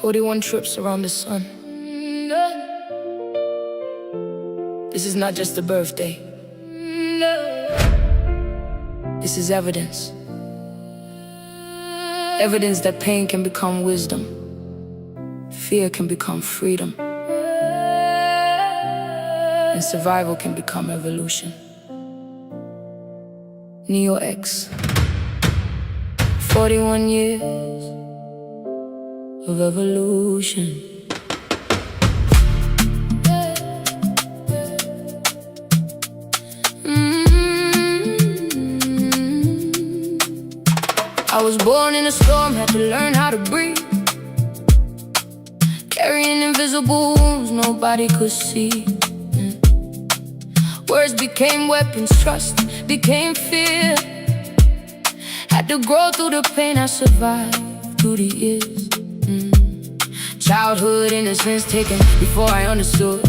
41 trips around the sun. This is not just a birthday. This is evidence. Evidence that pain can become wisdom. Fear can become freedom. And survival can become evolution. Neo X. 41 years of evolution. I was born in a storm, had to learn how to breathe, carrying invisible wounds nobody could see. Words became weapons, trust became fear. Had to grow through the pain I survived through the years. Childhood innocence taken before I understood.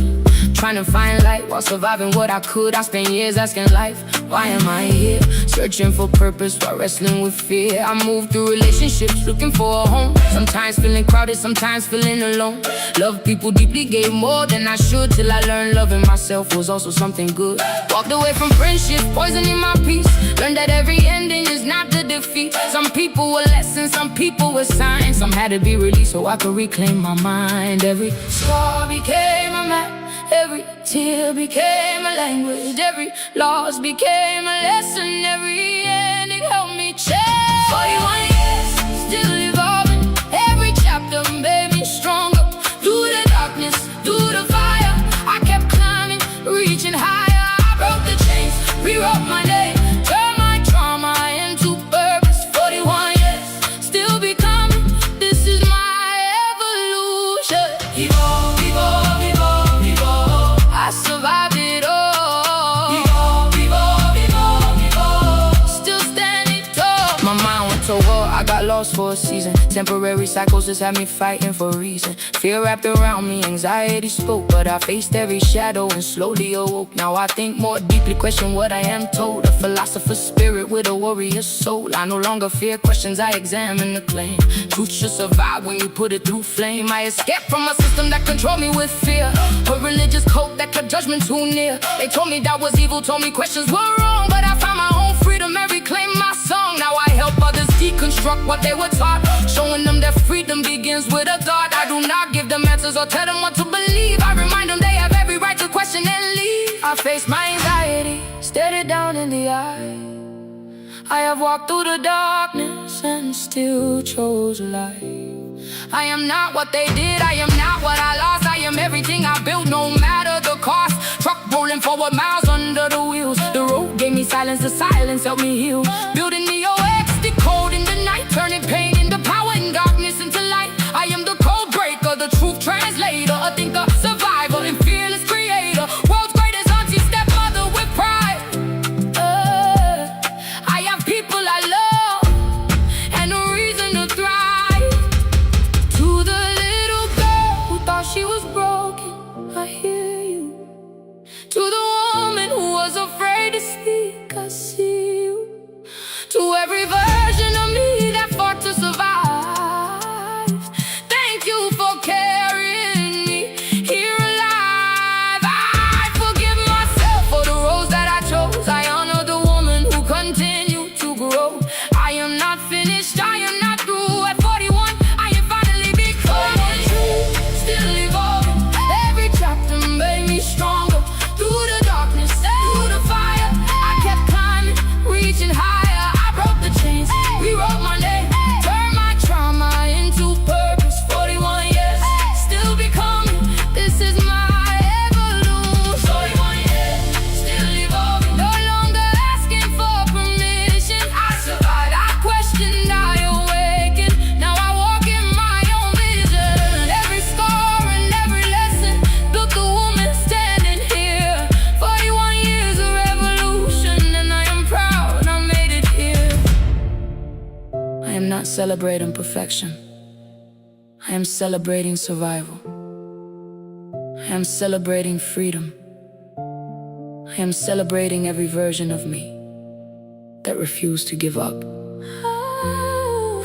Trying to find light while surviving what I could. I spent years asking life, why am I here? Searching for purpose while wrestling with fear. I moved through relationships looking for a home. Sometimes feeling crowded, sometimes feeling alone. Loved people deeply, gave more than I should, till I learned loving myself was also something good. Walked away from friendships, poisoning my peace. Learned that every ending is not the defeat. Some people were lessons, some people were signs. Some had to be released so I could reclaim my mind. Every scar became a map. Every tear became a language. Every loss became a lesson. Every ending helped me change. 41 years, still evolving. Every chapter made me stronger. Through the darkness, through the fire, I kept climbing, reaching higher. I broke the chains, rewrote my name, turned my trauma into purpose. 41 years, still becoming. This is my evolution. Evolve, evolve, evolve, evolve. I survived it all. Evolve, evolve, evolve, evolve. Still standing tall. My mind went to war, I got lost for a season. Temporary psychosis had me fighting for a reason. Fear wrapped around me, anxiety spoke, but I faced every shadow and slowly awoke. Now I think more deeply, question what I am told. A philosopher's spirit with a warrior's soul. I no longer fear questions, I examine the claim. Truth should survive when you put it through flame. I escaped from a system that controlled me with fear, a religious cult that kept judgment too near. They told me that was evil, told me questions were wrong, but I found my own freedom and reclaimed my song. Now I help others deconstruct what they were taught, showing them that freedom begins with a thought. I do not give them answers or tell them what to believe. I remind them they have every right to question and leave. I face my anxiety, stared it down in the eye. I have walked through the darkness and still chose life. I am not what they did, I am not what I lost. I am everything I built, no matter the cost. Truck rolling forward, miles under the wheels. The road gave me silence, the silence helped me heal. Building the OX, decoding the night, turning pain into power and darkness into light. I am the code breaker, the truth translator, a thinker, survivor, and fearless creator. World's greatest auntie, stepmother with pride. I have people I love and a reason to thrive. To the little girl who thought she was broken, I hear you. To the woman who was afraid to speak, I see you. To every version of me that fought to survive, thank you for carrying me here alive. I forgive myself for the roads that I chose. I honor the woman who continued to grow. I am not finished, I am not through. At 41, I am finally becoming true. Still evolving, every chapter made me stronger. Through the darkness, through the fire, I kept climbing, reaching higher. I broke the chains, rewrote my name, turned my trauma into purpose. 41 years, still becoming. This is my evolution. 41 years, still evolving. No longer asking for permission. I survived, I questioned, I awakened. Now I walk in my own vision. Every scar and every lesson built the woman standing here. 41 years of revolution, and I am proud I made it here. I am not celebrating perfection. I am celebrating survival. I am celebrating freedom. I am celebrating every version of me that refused to give up.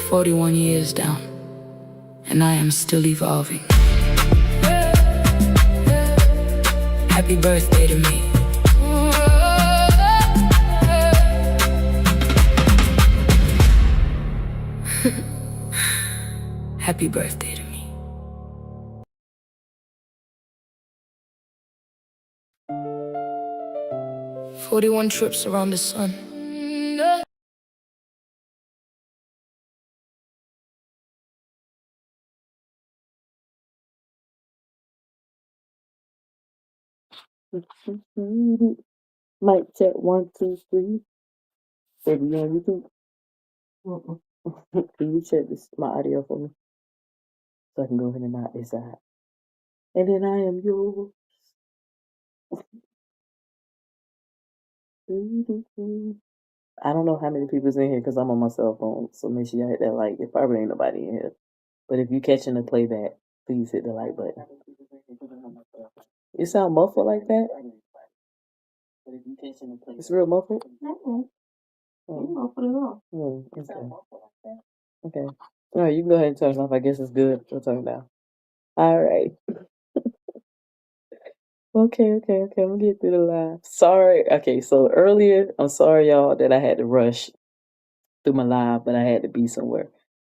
41 years down, and I am still evolving. Happy birthday to me. Happy birthday to me. "41 trips around the sun." Mic check 1, 2, 3. Baby, you on YouTube? Mm-mm. Can you check my audio for me so I can go ahead and knock this out? And then I am yours. I don't know how many people's in here because I'm on my cell phone. So make sure you hit that like. It probably ain't nobody in here. But if you catching the playback, please hit the like button. You sound muffled like that? It's real muffled? Okay. Okay. All right, you can go ahead and turn it off. I guess it's good. We'll turn it down. All right. Okay. I'm gonna get through the live. Sorry. Okay, so earlier, I'm sorry, y'all, that I had to rush through my live, but I had to be somewhere.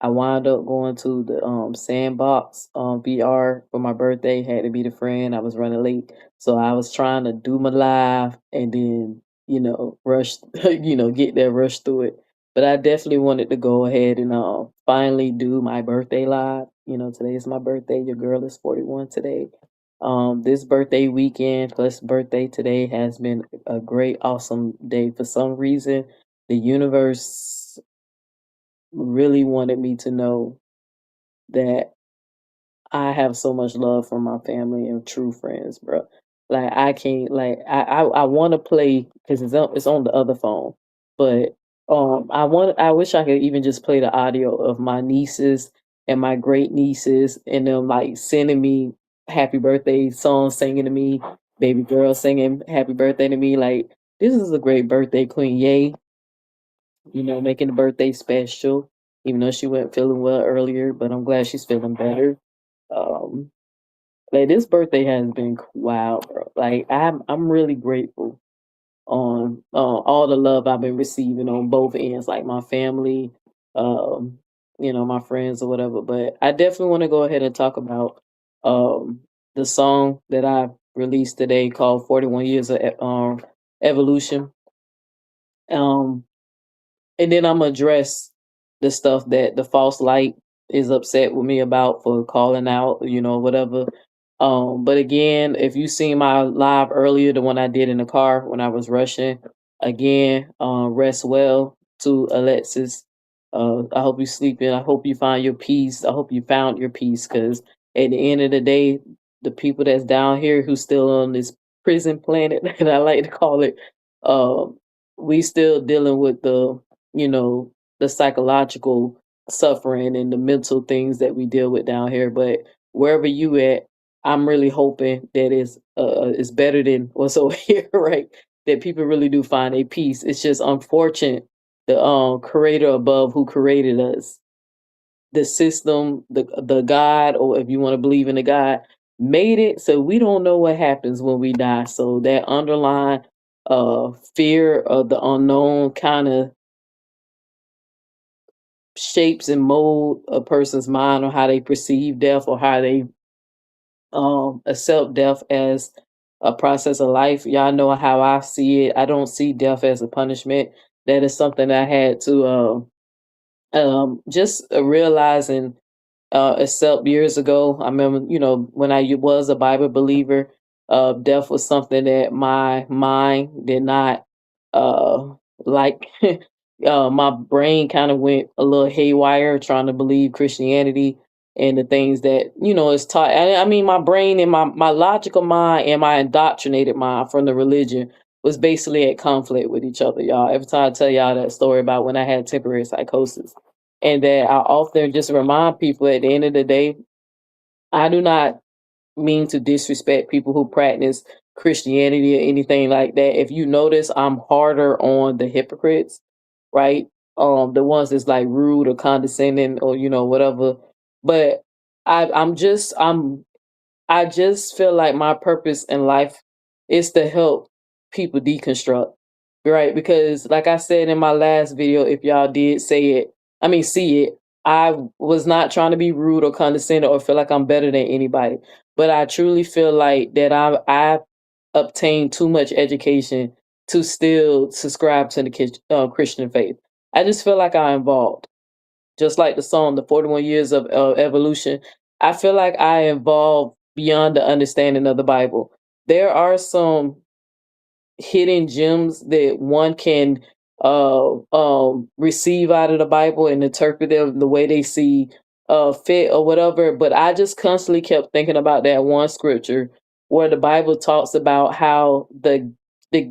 I wound up going to the Sandbox VR for my birthday. Had to be the friend. I was running late, so I was trying to do my live and then rush, get there, rush through it. But I definitely wanted to go ahead and finally do my birthday live. Today is my birthday. Your girl is 41 today. This birthday weekend plus birthday today has been a great, awesome day. For some reason, the universe really wanted me to know that I have so much love for my family and true friends, bro. Like I can't, like I want to play because it's on the other phone, but I wish I could even just play the audio of my nieces and my great nieces and them like sending me happy birthday songs, singing to me, baby girl singing happy birthday to me. Like this is a great birthday, Queen. Yay, making the birthday special, even though she wasn't feeling well earlier, but I'm glad she's feeling better. Um, like this birthday has been wild, bro. Like I'm really grateful on all the love I've been receiving on both ends, like my family, um, my friends or whatever. But I definitely want to go ahead and talk about the song that I released today called 41 Years of Evolution. Um, and then I'm gonna address the stuff that the false light is upset with me about for calling out, whatever. But again, if you seen my live earlier, the one I did in the car when I was rushing, again, rest well to Alexis. I hope you sleeping. I hope you find your peace. I hope you found your peace because at the end of the day, the people that's down here who's still on this prison planet, that I like to call it, um, we still dealing with the psychological suffering and the mental things that we deal with down here. But wherever you at, I'm really hoping that it's better than what's over here, right? That people really do find a peace. It's just unfortunate the creator above who created us, the system, the God, or if you want to believe in the God, made it so we don't know what happens when we die. So that underlying fear of the unknown kind of shapes and mold a person's mind or how they perceive death or how they accept death as a process of life. Y'all know how I see it. I don't see death as a punishment. That is something I had to just realize and accept years ago. I remember, when I was a Bible believer, death was something that my mind did not uh, like. My brain kind of went a little haywire trying to believe Christianity and the things that is taught. I mean, my brain and my logical mind and my indoctrinated mind from the religion was basically at conflict with each other, y'all. Every time I tell y'all that story about when I had temporary psychosis, and that I often just remind people at the end of the day, I do not mean to disrespect people who practice Christianity or anything like that. If you notice, I'm harder on the hypocrites, right? The ones that's like rude or condescending or whatever. But I'm just I just feel like my purpose in life is to help people deconstruct, right? Because, like I said in my last video, if y'all did say it, I mean, see it, I was not trying to be rude or condescending or feel like I'm better than anybody. But I truly feel like that I've obtained too much education to still subscribe to the Christian faith. I just feel like I'm involved, just like the song "The 41 Years of Evolution." I feel like I evolved beyond the understanding of the Bible. There are some hidden gems that one can receive out of the Bible and interpret them the way they see fit or whatever. But I just constantly kept thinking about that one scripture where the Bible talks about how the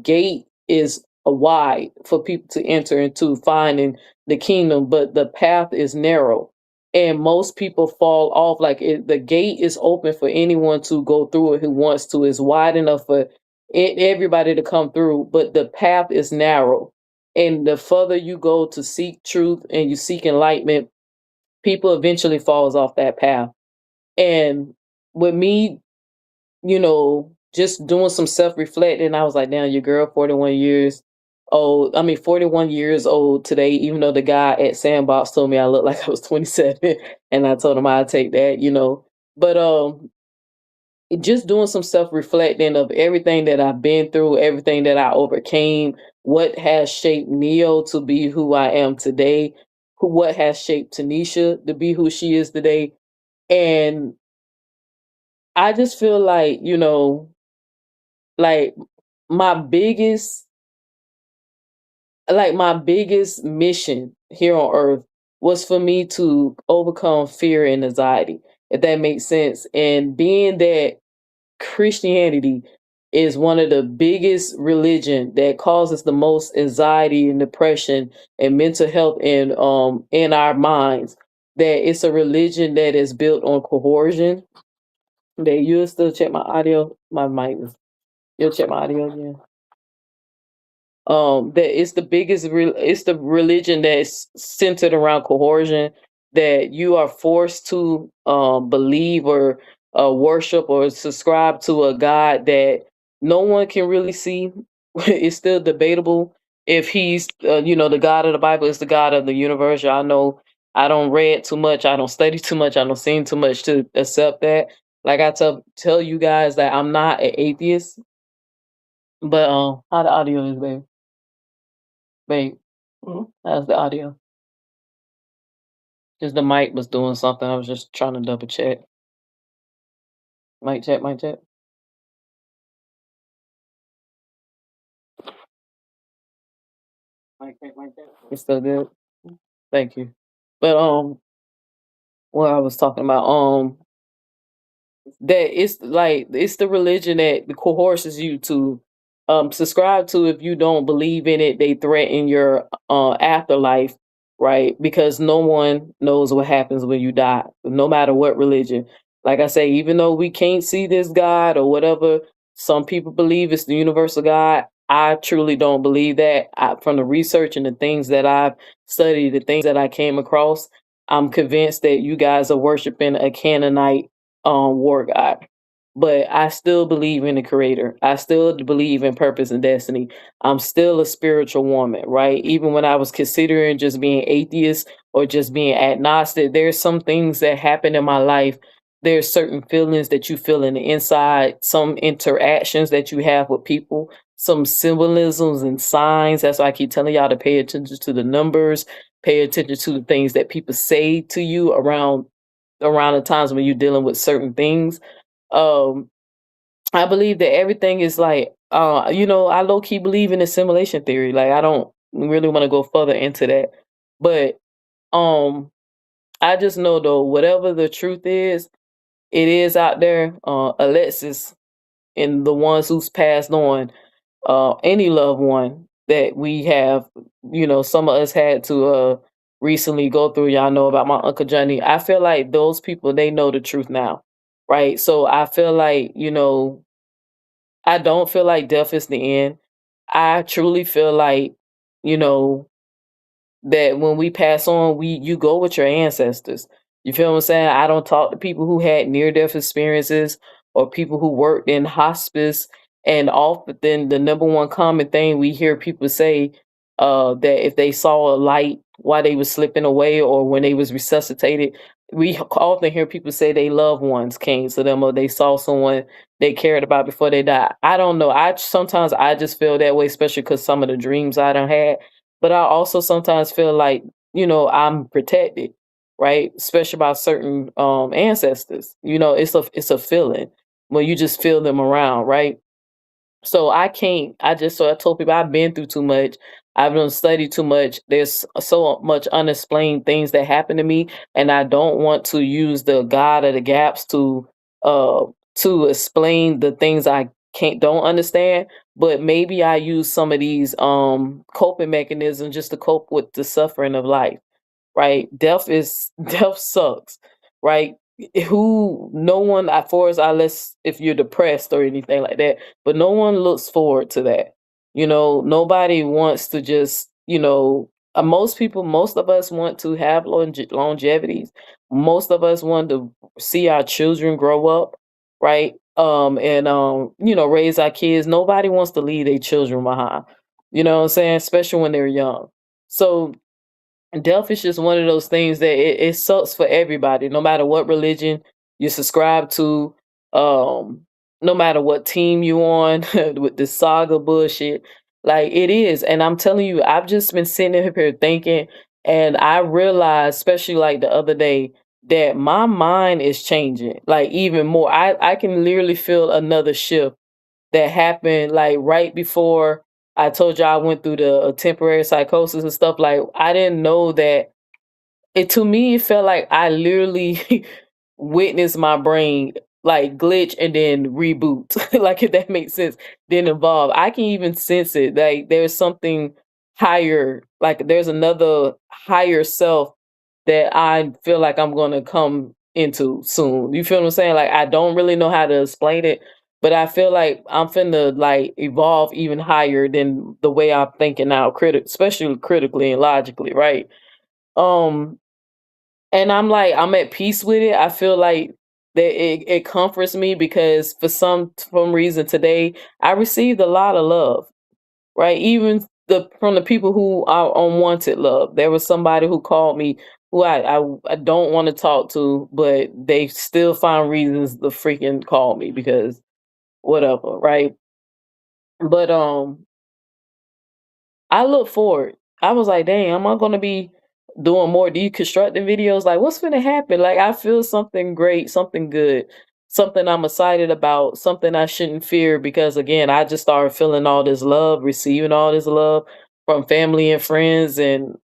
gate is wide for people to enter into finding the kingdom, but the path is narrow. And most people fall off. Like the gate is open for anyone to go through it who wants to. It's wide enough for everybody to come through, but the path is narrow. And the further you go to seek truth and you seek enlightenment, people eventually falls off that path. And with me, just doing some self-reflecting, I was like, damn, your girl 41 years old. I mean 41 years old today, even though the guy at Sandbox told me I looked like I was 27 and I told him I'd take that. But just doing some self reflecting of everything that I've been through, everything that I overcame, what has shaped Neo to be who I am today, what has shaped Tanisha to be who she is today. And I just feel like my biggest my biggest mission here on earth was for me to overcome fear and anxiety, if that makes sense. And being that Christianity is one of the biggest religion that causes the most anxiety and depression and mental health in our minds. That it's a religion that is built on coercion. That you'll still check my audio, my mic. You'll check my audio again. That it's the it's the religion that's centered around coercion, that you are forced to believe or worship or subscribe to a god that no one can really see. It's still debatable if he's the god of the Bible is the god of the universe. I know I don't read too much, I don't study too much, I don't seen too much to accept that. Like I tell you guys that I'm not an atheist. But how the audio is, babe? Babe, how's the audio? Just the mic was doing something. I was just trying to double check. Mic check, mic check. Mic check, mic check. It's still good. Thank you. But what I was talking about, that it's the religion that coerces you to subscribe to. If you don't believe in it, they threaten your afterlife, right? Because no one knows what happens when you die, no matter what religion. Like I say, even though we can't see this God or whatever, some people believe it's the universal God. I truly don't believe that. From the research and the things that I've studied, the things that I came across, I'm convinced that you guys are worshiping a Canaanite war god. But I still believe in the creator. I still believe in purpose and destiny. I'm still a spiritual woman, right? Even when I was considering just being atheist or just being agnostic, there's some things that happen in my life. There's certain feelings that you feel in the inside, some interactions that you have with people, some symbolisms and signs. That's why I keep telling y'all to pay attention to the numbers, pay attention to the things that people say to you around the times when you're dealing with certain things. Um, I believe that everything is like, I low key believe in assimilation theory. Like, I don't really want to go further into that, but um, I just know though, whatever the truth is, it is out there. Alexis and the ones who's passed on, any loved one that we have, some of us had to recently go through. Y'all know about my Uncle Johnny. I feel like those people, they know the truth now, right? So I feel like, I don't feel like death is the end. I truly feel like, you know, that when we pass on, you go with your ancestors. You feel what I'm saying? I don't talk to people who had near death experiences or people who worked in hospice. And often the number one common thing we hear people say, that if they saw a light while they was slipping away or when they was resuscitated, we often hear people say they loved ones came to them or they saw someone they cared about before they died. I don't know. Sometimes I just feel that way, especially because some of the dreams I done had. But I also sometimes feel like, I'm protected, right? Especially by certain ancestors. It's a feeling when you just feel them around, right? So I can't. I told people I've been through too much. I've done studied too much. There's so much unexplained things that happen to me, and I don't want to use the God of the gaps uh to explain the things I don't understand. But maybe I use some of these coping mechanisms just to cope with the suffering of life, right? Death sucks, right? Who no one for us unless if you're depressed or anything like that, but no one looks forward to that. Nobody wants to just, most of us want to have longevities. Most of us want to see our children grow up, right? And raise our kids. Nobody wants to leave their children behind. You know what I'm saying? Especially when they're young. So death is just one of those things that it sucks for everybody, no matter what religion you subscribe to, um, no matter what team you on with the saga bullshit. Like it is. And I'm telling you, I've just been sitting up here thinking, and I realized, especially like the other day, that my mind is changing like even more. I can literally feel another shift that happened like right before I told you I went through the temporary psychosis and stuff. Like I didn't know that it to me it felt like I literally witnessed my brain like glitch and then reboot. Like if that makes sense, then evolve. I can even sense it. Like there's something higher, like there's another higher self that I feel like I'm gonna come into soon. You feel what I'm saying? Like I don't really know how to explain it, but I feel like I'm finna like evolve even higher than the way I'm thinking now, especially critically and logically, right? Um, and I'm at peace with it. I feel like that it comforts me because for some reason today I received a lot of love, right? Even from the people who are unwanted love. There was somebody who called me who I don't want to talk to, but they still find reasons to freaking call me because whatever, right? But I look forward. I was like, dang, am I gonna be doing more deconstructing videos? Like, what's gonna happen? Like, I feel something great, something good, something I'm excited about, something I shouldn't fear because again, I just started feeling all this love, receiving all this love from family and friends, and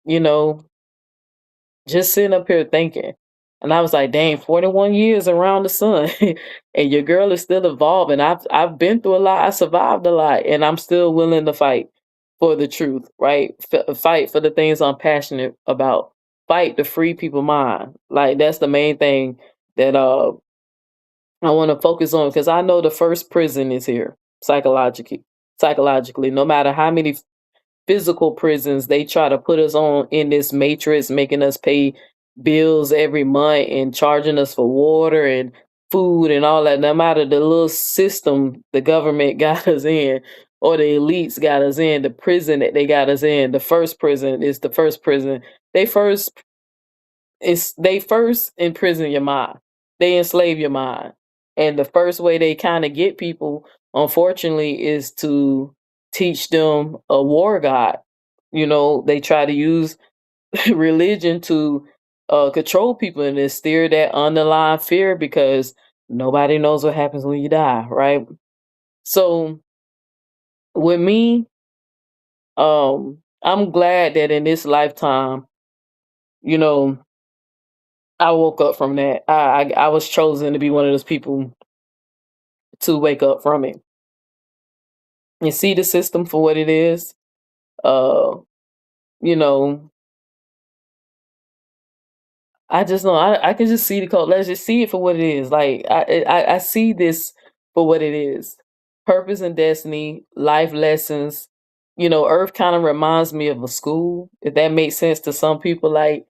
just sitting up here thinking. And I was like, dang, 41 years around the sun. And your girl is still evolving. I've been through a lot. I survived a lot. And I'm still willing to fight for the truth, right? Fight for the things I'm passionate about. Fight to free people's mind. Like that's the main thing that I want to focus on because I know the first prison is here psychologically. Psychologically, no matter how many physical prisons they try to put us on in this matrix, making us pay bills every month and charging us for water and food and all that. No matter the little system the government got us in or the elites got us in, the prison that they got us in, the first prison is the first prison. They first they first imprison your mind. They enslave your mind. And the first way they kind of get people, unfortunately, is to teach them a war god. They try to use religion to control people and instill that underlying fear because nobody knows what happens when you die, right? So with me, I'm glad that in this lifetime, you know, I woke up from that. I was chosen to be one of those people to wake up from it and see the system for what it is. Uh, you know, I just know I can just see the code. Let's just see it for what it is. Like I see this for what it is. Purpose and destiny, life lessons. Earth kind of reminds me of a school, if that makes sense to some people. Like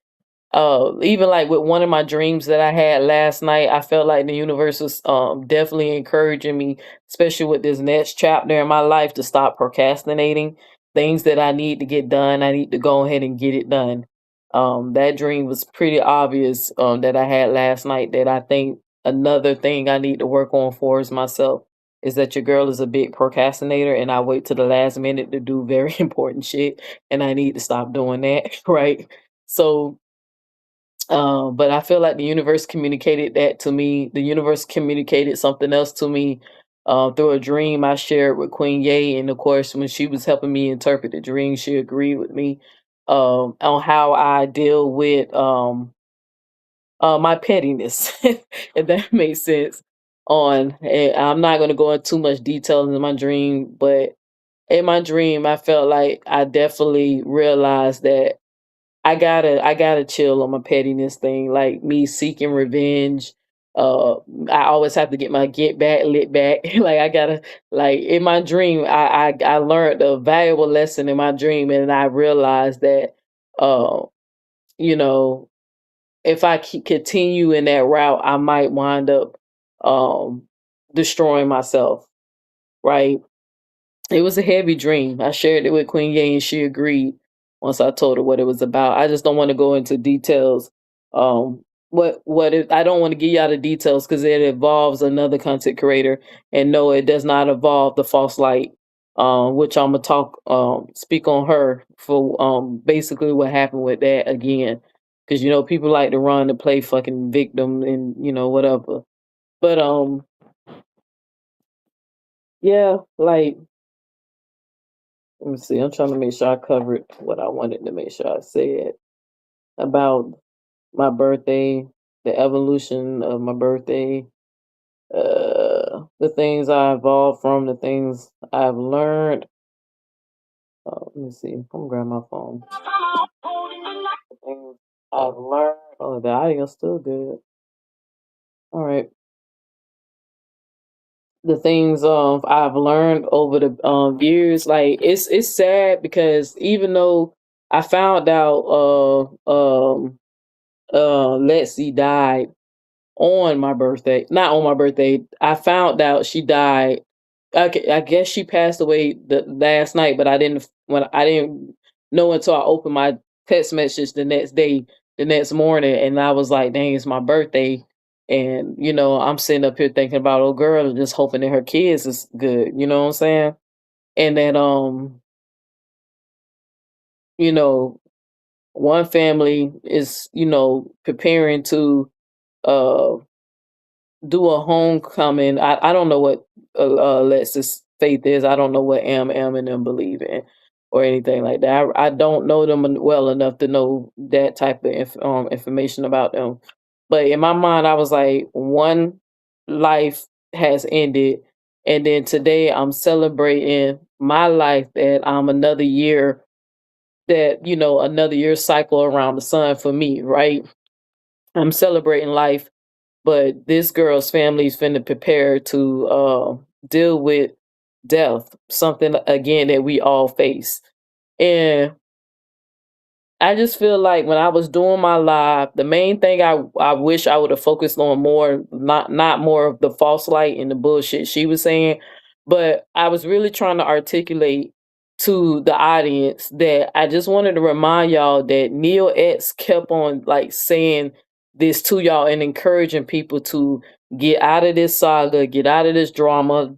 even like with one of my dreams that I had last night, I felt like the universe was definitely encouraging me, especially with this next chapter in my life, to stop procrastinating things that I need to get done. I need to go ahead and get it done. That dream was pretty obvious, that I had last night, that I think another thing I need to work on for is myself, is that your girl is a big procrastinator and I wait to the last minute to do very important shit, and I need to stop doing that. Right. So but I feel like the universe communicated that to me. The universe communicated something else to me through a dream I shared with Queen Ye. And of course, when she was helping me interpret the dream, she agreed with me on how I deal with my pettiness, if that makes sense. I'm not going to go into too much detail in my dream, but in my dream, I felt like I definitely realized that I gotta chill on my pettiness thing, like me seeking revenge. Uh, I always have to get my get back lit back. Like I gotta like in my dream, I learned a valuable lesson in my dream, and I realized that uh, you know, if I continue in that route, I might wind up um destroying myself. Right. It was a heavy dream. I shared it with Queen Ye and she agreed once I told her what it was about. I just don't want to go into details. I don't want to give you all the details because it involves another content creator, and no, it does not involve the false light. Which I'm gonna speak on her for basically what happened with that again, because people like to run and play fucking victim and whatever. But yeah, like, let me see. I'm trying to make sure I covered what I wanted to make sure I said about my birthday, the evolution of my birthday, the things I evolved from, the things I've learned. Let me see. I'm gonna grab my phone. The things I've learned. Oh, the audio still good. All right. The things I've learned over the years, like it's sad because even though I found out Lexi died on my birthday. Not on my birthday. I found out she died. I guess she passed away the last night, but I didn't know until I opened my text message the next day, the next morning, and I was like, "Dang, it's my birthday." And I'm sitting up here thinking about old girl, and just hoping that her kids is good. You know what I'm saying? And that you know, one family is preparing to uh do a homecoming. I don't know what Alexis faith is. I don't know what Am and them believe in or anything like that. I don't know them well enough to know that type of information about them. But in my mind, I was like, one life has ended, and then today I'm celebrating my life, that I'm another year, that another year cycle around the sun for me. Right, I'm celebrating life, but this girl's family's finna prepare to deal with death, something again that we all face. And I just feel like when I was doing my live, the main thing I wish I would have focused on more, not more of the false light and the bullshit she was saying, but I was really trying to articulate to the audience that I just wanted to remind y'all that Neil X kept on like saying this to y'all and encouraging people to get out of this saga, get out of this drama,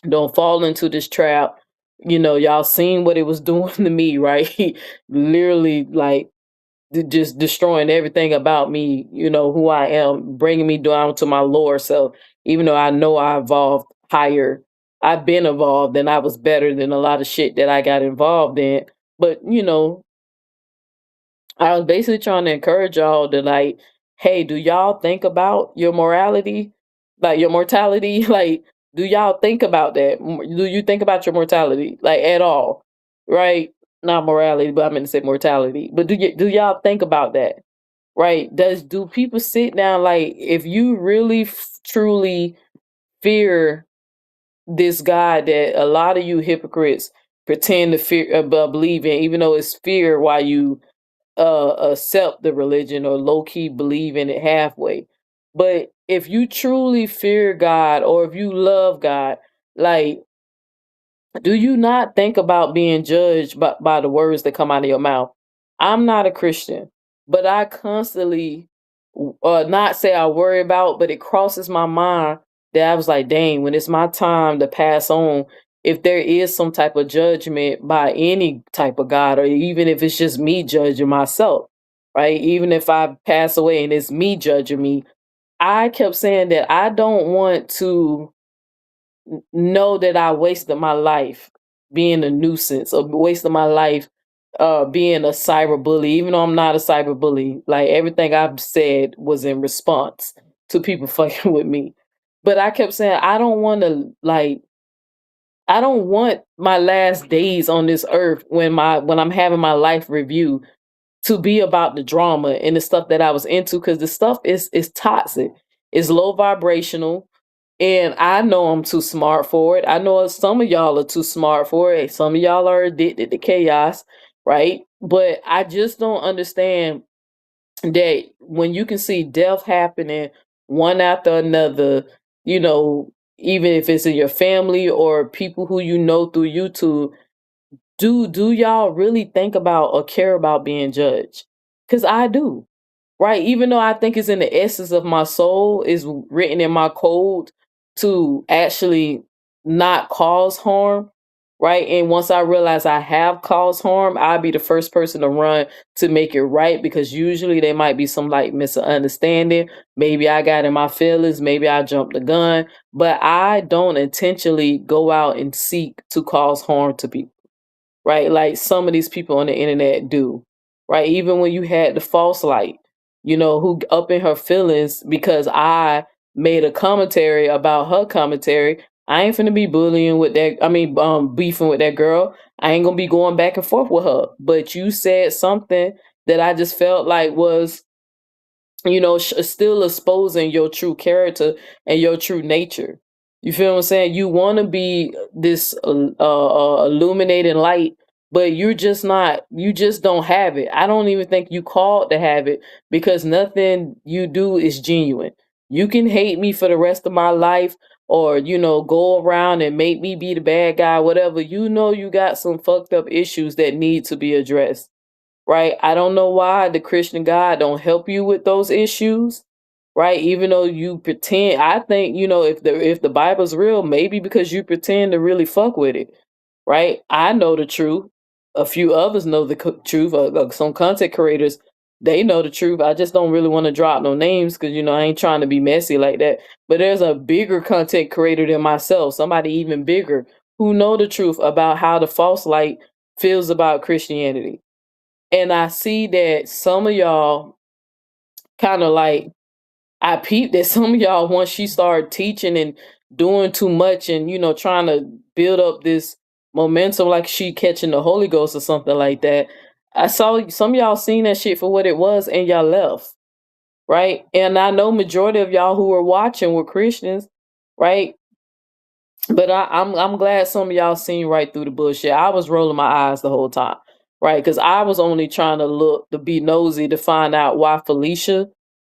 don't fall into this trap. Y'all seen what it was doing to me, right? Literally, like, just destroying everything about me, who I am, bringing me down to my lower self, even though I know I evolved higher. I've been evolved and I was better than a lot of shit that I got involved in. But, I was basically trying to encourage y'all to, like, hey, do y'all think about your morality? Like your mortality? Like, do y'all think about that? Do you think about your mortality? Like, at all? Right? Not morality, but I meant to say mortality. But do y'all think about that? Right? Do people sit down, like, if you really truly fear this God that a lot of you hypocrites pretend to fear, believe in, even though it's fear why you accept the religion or low key believe in it halfway. But if you truly fear God or if you love God, like, do you not think about being judged by the words that come out of your mouth? I'm not a Christian, but I constantly, not say I worry about, but it crosses my mind that I was like, dang, when it's my time to pass on, if there is some type of judgment by any type of God, or even if it's just me judging myself, right? Even if I pass away and it's me judging me, I kept saying that I don't want to know that I wasted my life being a nuisance or wasted my life being a cyber bully, even though I'm not a cyber bully. Like everything I've said was in response to people fucking with me. But I kept saying, I don't want to like I don't want my last days on this earth when I'm having my life review to be about the drama and the stuff that I was into, because the stuff is toxic. It's low vibrational. And I know I'm too smart for it. I know some of y'all are too smart for it. Some of y'all are addicted to chaos, right? But I just don't understand that when you can see death happening one after another, even if it's in your family or people who you know through YouTube, do y'all really think about or care about being judged? Because I do. Right, even though I think it's in the essence of my soul, is written in my code to actually not cause harm, right? And once I realize I have caused harm, I'll be the first person to run to make it right, because usually there might be some like misunderstanding. Maybe I got in my feelings, maybe I jumped the gun, but I don't intentionally go out and seek to cause harm to people, right? Like some of these people on the internet do, right? Even when you had the false light, who up in her feelings because I made a commentary about her commentary. I ain't finna be bullying with that. I mean, beefing with that girl. I ain't gonna be going back and forth with her. But you said something that I just felt like was, still exposing your true character and your true nature. You feel what I'm saying? You want to be this illuminating light, but you're just not. You just don't have it. I don't even think you called to have it, because nothing you do is genuine. You can hate me for the rest of my life, or go around and make me be the bad guy, whatever. You got some fucked up issues that need to be addressed, right? I don't know why the Christian God don't help you with those issues, right? Even though you pretend, I think, if the Bible's real, maybe because you pretend to really fuck with it, right? I know the truth. A few others know the truth. Some content creators, they know the truth. I just don't really want to drop no names because I ain't trying to be messy like that. But there's a bigger content creator than myself, somebody even bigger, who know the truth about how the false light feels about Christianity. And I see that some of y'all kind of like, I peeped that some of y'all, once she started teaching and doing too much and, trying to build up this momentum like she catching the Holy Ghost or something like that. I saw some of y'all seen that shit for what it was and y'all left. Right. And I know majority of y'all who were watching were Christians. Right. But I'm glad some of y'all seen right through the bullshit. I was rolling my eyes the whole time, right? Because I was only trying to look to be nosy to find out why Felicia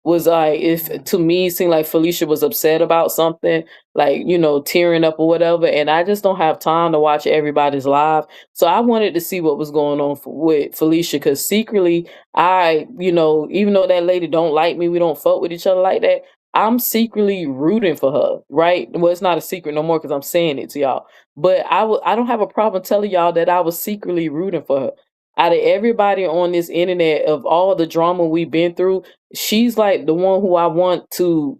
was like. If to me it seemed like Felicia was upset about something, like tearing up or whatever. And I just don't have time to watch everybody's live, so I wanted to see what was going on with Felicia. Because secretly, even though that lady don't like me, we don't fuck with each other like that. I'm secretly rooting for her, right? Well, it's not a secret no more because I'm saying it to y'all. But I don't have a problem telling y'all that I was secretly rooting for her. Out of everybody on this internet, of all the drama we've been through, she's like the one who I want to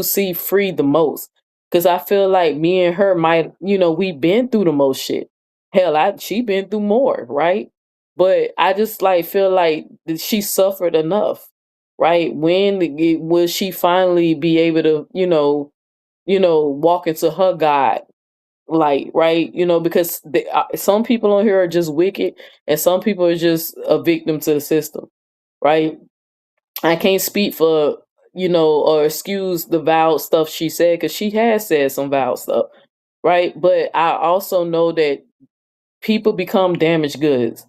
see free the most. Because I feel like me and her might, we've been through the most shit. Hell, she been through more, right? But I just like feel like she suffered enough, right? Will she finally be able to, walk into her God light, right? Because some people on here are just wicked, and some people are just a victim to the system, right? I can't speak for, or excuse the vile stuff she said, because she has said some vile stuff, right? But I also know that people become damaged goods,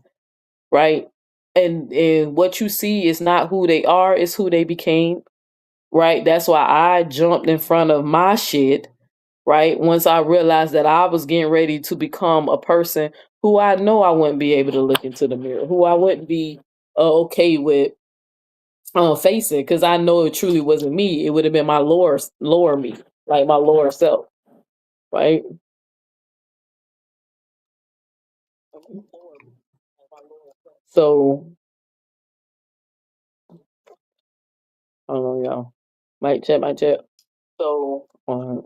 right? and what you see is not who they are, it's who they became, right? That's why I jumped in front of my shit, right? Once I realized that I was getting ready to become a person who I know I wouldn't be able to look into the mirror, who I wouldn't be okay with facing, because I know it truly wasn't me. It would have been my lower me, like my lower self, right? So I don't know, y'all. Mic check, mic check. So, all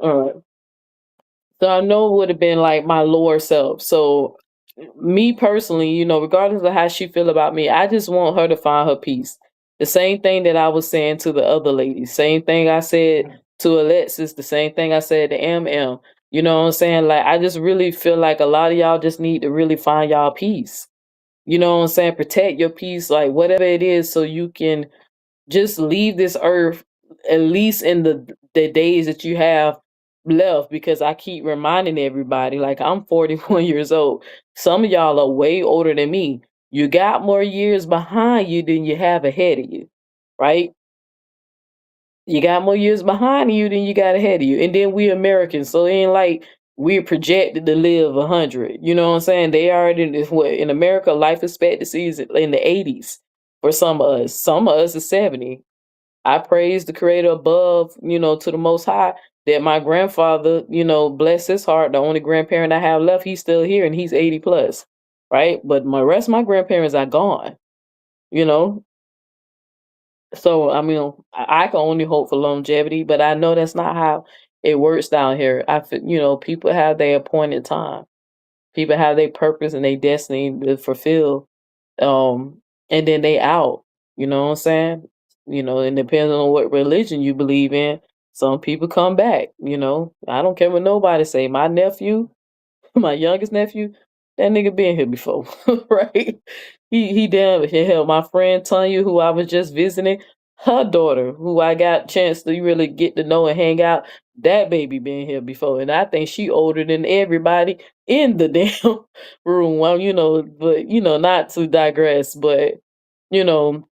right. So I know it would have been like my lower self. So me personally, regardless of how she feel about me, I just want her to find her peace. The same thing that I was saying to the other ladies. Same thing I said to Alexis. The same thing I said to MM. You know what I'm saying? Like I just really feel like a lot of y'all just need to really find y'all peace. You know what I'm saying? Protect your peace, like whatever it is, so you can just leave this earth at least in the days that you have left, because I keep reminding everybody, like I'm 41 years old. Some of y'all are way older than me. You got more years behind you than you have ahead of you, right? You got more years behind you than you got ahead of you. And then we Americans, so it ain't like we're projected to live 100. You know what I'm saying? They already in America, life expectancy is in the 80s for some of us. Some of us is 70. I praise the creator above, to the most high, that my grandfather, bless his heart, the only grandparent I have left, he's still here and he's 80 plus. Right. But my rest of my grandparents are gone, you know. So I mean I can only hope for longevity, but I know that's not how it works down here. People have their appointed time. People have their purpose and their destiny to fulfill. And then they out. You know what I'm saying? And depending on what religion you believe in, some people come back. I don't care what nobody say. My nephew, my youngest nephew, that nigga been here before, right? He damn hell. My friend Tanya, who I was just visiting, her daughter, who I got chance to really get to know and hang out, that baby been here before, and I think she older than everybody in the damn room. Well, but not to digress, but you know,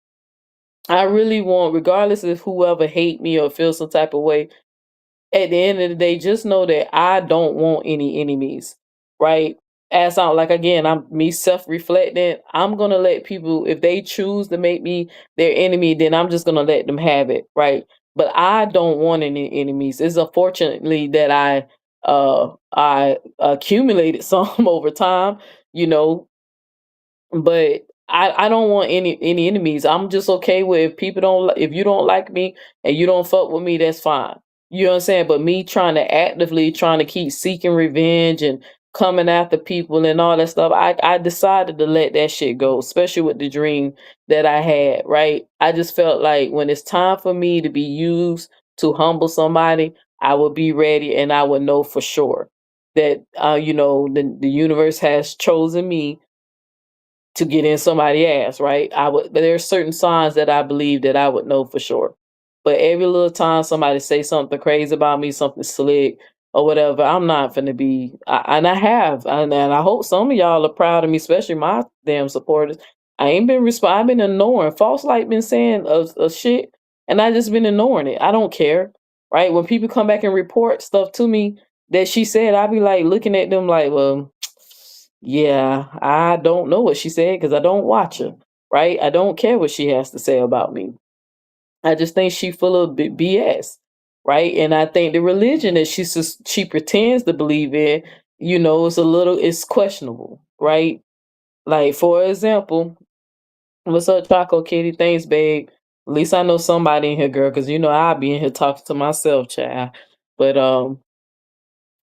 I really want, regardless of whoever hate me or feel some type of way, at the end of the day, just know that I don't want any enemies, right? As I'm like again, I'm me self-reflecting. I'm gonna let people, if they choose to make me their enemy, then I'm just gonna let them have it, right? But I don't want any enemies. It's unfortunately that I accumulated some over time, you know, but I don't want any enemies. I'm just okay with, if you don't like me and you don't fuck with me, that's fine. You know what I'm saying? But me trying to keep seeking revenge and coming after people and all that stuff, I decided to let that shit go, especially with the dream that I had, right? I just felt like when it's time for me to be used to humble somebody, I would be ready and I would know for sure that the universe has chosen me to get in somebody's ass, right? There are certain signs that I believe that I would know for sure. But every little time somebody say something crazy about me, something slick or whatever, I'm not finna be. And I have, and I hope some of y'all are proud of me, especially my damn supporters. I ain't been I've been ignoring. False Light been saying a shit, and I just been ignoring it. I don't care, right? When people come back and report stuff to me that she said, I be like looking at them like, well, yeah, I don't know what she said because I don't watch her, right? I don't care what she has to say about me. I just think she full of BS, right? And I think the religion that she pretends to believe in, it's questionable, right? Like for example, what's up, Choco Kitty? Thanks, babe. At least I know somebody in here, girl, because I'll be in here talking to myself, child. But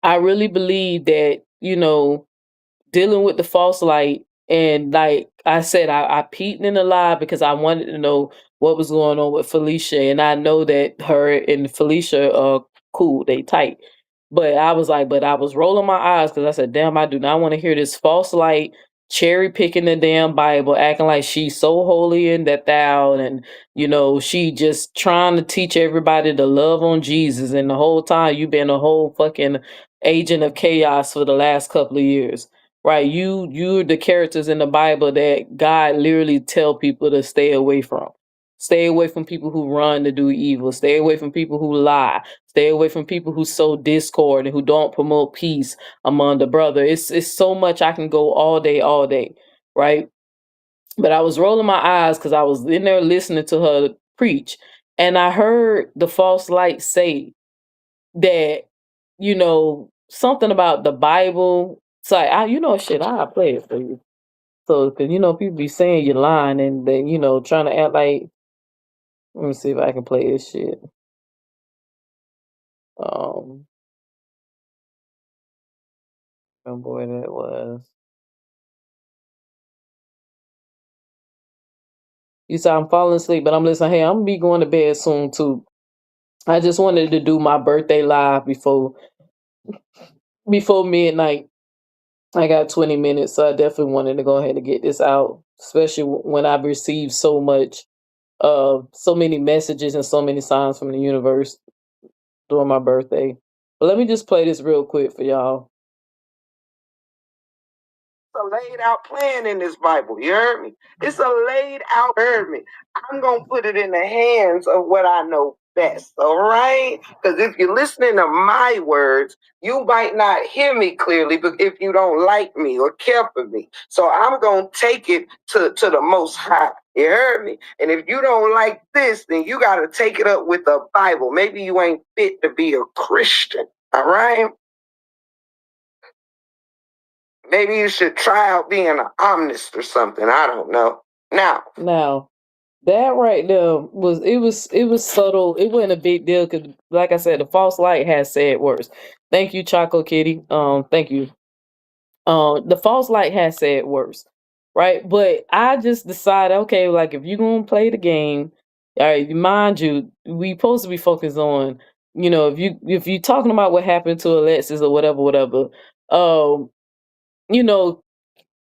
I really believe that dealing with the false light. And like I said, I peeked in the live because I wanted to know what was going on with Felicia. And I know that her and Felicia are cool, they tight. But I was like, but I was rolling my eyes because I said, damn, I do not want to hear this false light cherry picking the damn Bible, acting like she's so holy and that thou, and she just trying to teach everybody to love on Jesus. And the whole time you've been a whole fucking agent of chaos for the last couple of years. right? You're the characters in the Bible that God literally tell people to stay away from. Stay away from people who run to do evil. Stay away from people who lie. Stay away from people who sow discord and who don't promote peace among the brother. It's so much I can go all day, right? But I was rolling my eyes because I was in there listening to her preach, and I heard the false light say that, something about the Bible. So shit, I'll play it for you. So, because people be saying you're lying, and then trying to act like. Let me see if I can play this shit. Um, remember where that was. You said I'm falling asleep, but I'm listening. Hey, I'm gonna be going to bed soon too. I just wanted to do my birthday live before midnight. I got 20 minutes, so I definitely wanted to go ahead and get this out, especially when I've received so many messages and so many signs from the universe during my birthday. But let me just play this real quick for y'all. Now, that right there was subtle. It wasn't a big deal because, like I said, the false light has said worse. Thank you, Choco Kitty. Thank you. The false light has said worse, right? But I just decided, okay, like if you're gonna play the game, all right, mind you, we supposed to be focused on, if you talking about what happened to Alexis or whatever, um, you know,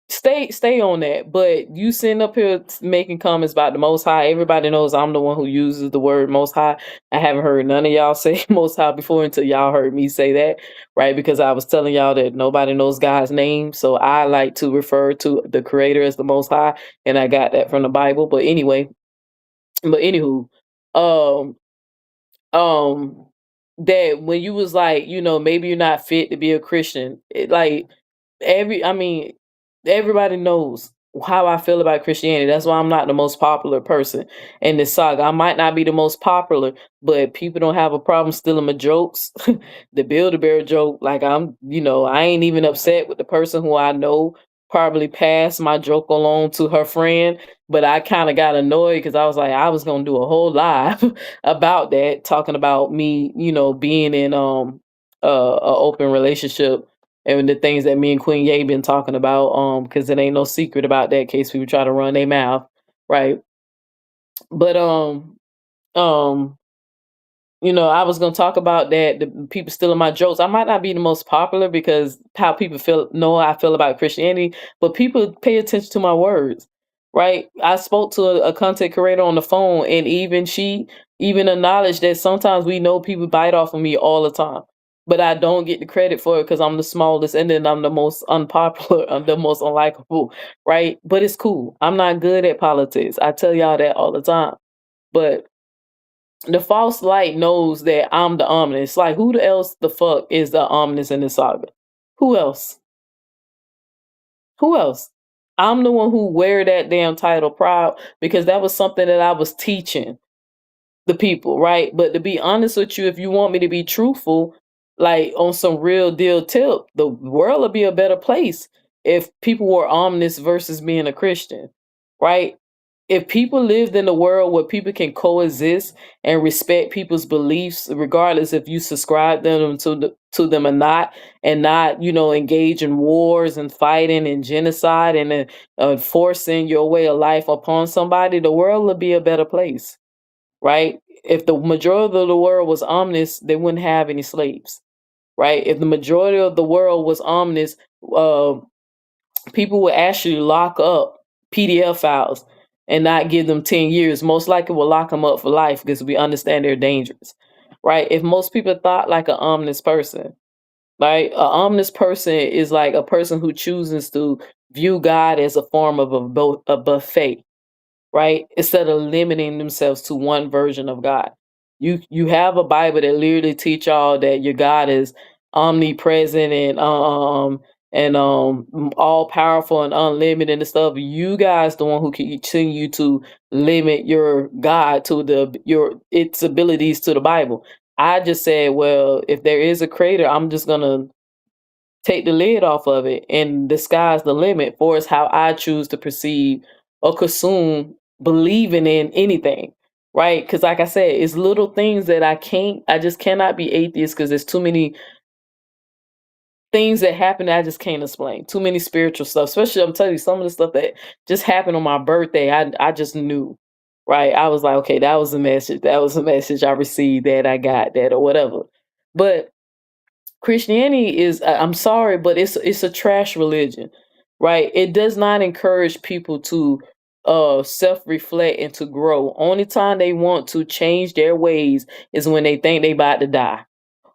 stay on that. But you sitting up here making comments about the Most High. Everybody knows I'm the one who uses the word Most High. I haven't heard none of y'all say Most High before until y'all heard me say that, right? Because I was telling y'all that nobody knows God's name, so I like to refer to the Creator as the Most High, and I got that from the Bible. But anyway, but anywho, um, um, that when you was like, maybe you're not fit to be a Christian, like I mean, everybody knows how I feel about Christianity. That's why I'm not the most popular person in this saga. I might not be the most popular, but people don't have a problem stealing my jokes. The Build-A-Bear joke, like I ain't even upset with the person who I know probably passed my joke along to her friend, but I kind of got annoyed because I was like, I was gonna do a whole live about that, talking about me, being in a open relationship and the things that me and Queen Ye been talking about, because it ain't no secret about that case people try to run their mouth, right? But um, I was gonna talk about that. The people stealing my jokes. I might not be the most popular because how people know how I feel about Christianity, but people pay attention to my words, right? I spoke to a content creator on the phone, and even she even acknowledged that sometimes we know people bite off of me all the time, but I don't get the credit for it because I'm the smallest, and then I'm the most unpopular, I'm the most unlikable, right? But it's cool. I'm not good at politics. I tell y'all that all the time, but the false light knows that I'm the ominous. Like, who the else the fuck is the ominous in this saga? Who else? Who else? I'm the one who wear that damn title proud because that was something that I was teaching the people, right? But to be honest with you, if you want me to be truthful, like on some real deal tip, the world would be a better place if people were ominous versus being a Christian, right? If people lived in a world where people can coexist and respect people's beliefs, regardless if you subscribe to them or not, and not engage in wars and fighting and genocide and forcing your way of life upon somebody, the world would be a better place, right? If the majority of the world was ominous, they wouldn't have any slaves, right? If the majority of the world was ominous, uh, people would actually lock up PDF files and not give them 10 years. Most likely will lock them up for life because we understand they're dangerous, right? If most people thought like an ominous person, Right? A omnis person is like a person who chooses to view God as a form of a buffet, right? Instead of limiting themselves to one version of God. You have a Bible that literally teach y'all that your God is omnipresent and all powerful and unlimited and stuff. You guys the one who can continue to limit your God to your its abilities to the Bible. I just said, well, if there is a creator, I'm just gonna take the lid off of it and the sky's the limit for is how I choose to perceive or consume believing in anything. Right? Because like I said, it's little things that I just cannot be atheist because there's too many things that happen that I just can't explain. Too many spiritual stuff. Especially I'm telling you, some of the stuff that just happened on my birthday, I just knew. Right. I was like, okay, that was a message. That was a message I received that I got that or whatever. But Christianity is I'm sorry, but it's a trash religion, right? It does not encourage people to self-reflect and to grow. Only time they want to change their ways is when they think they about to die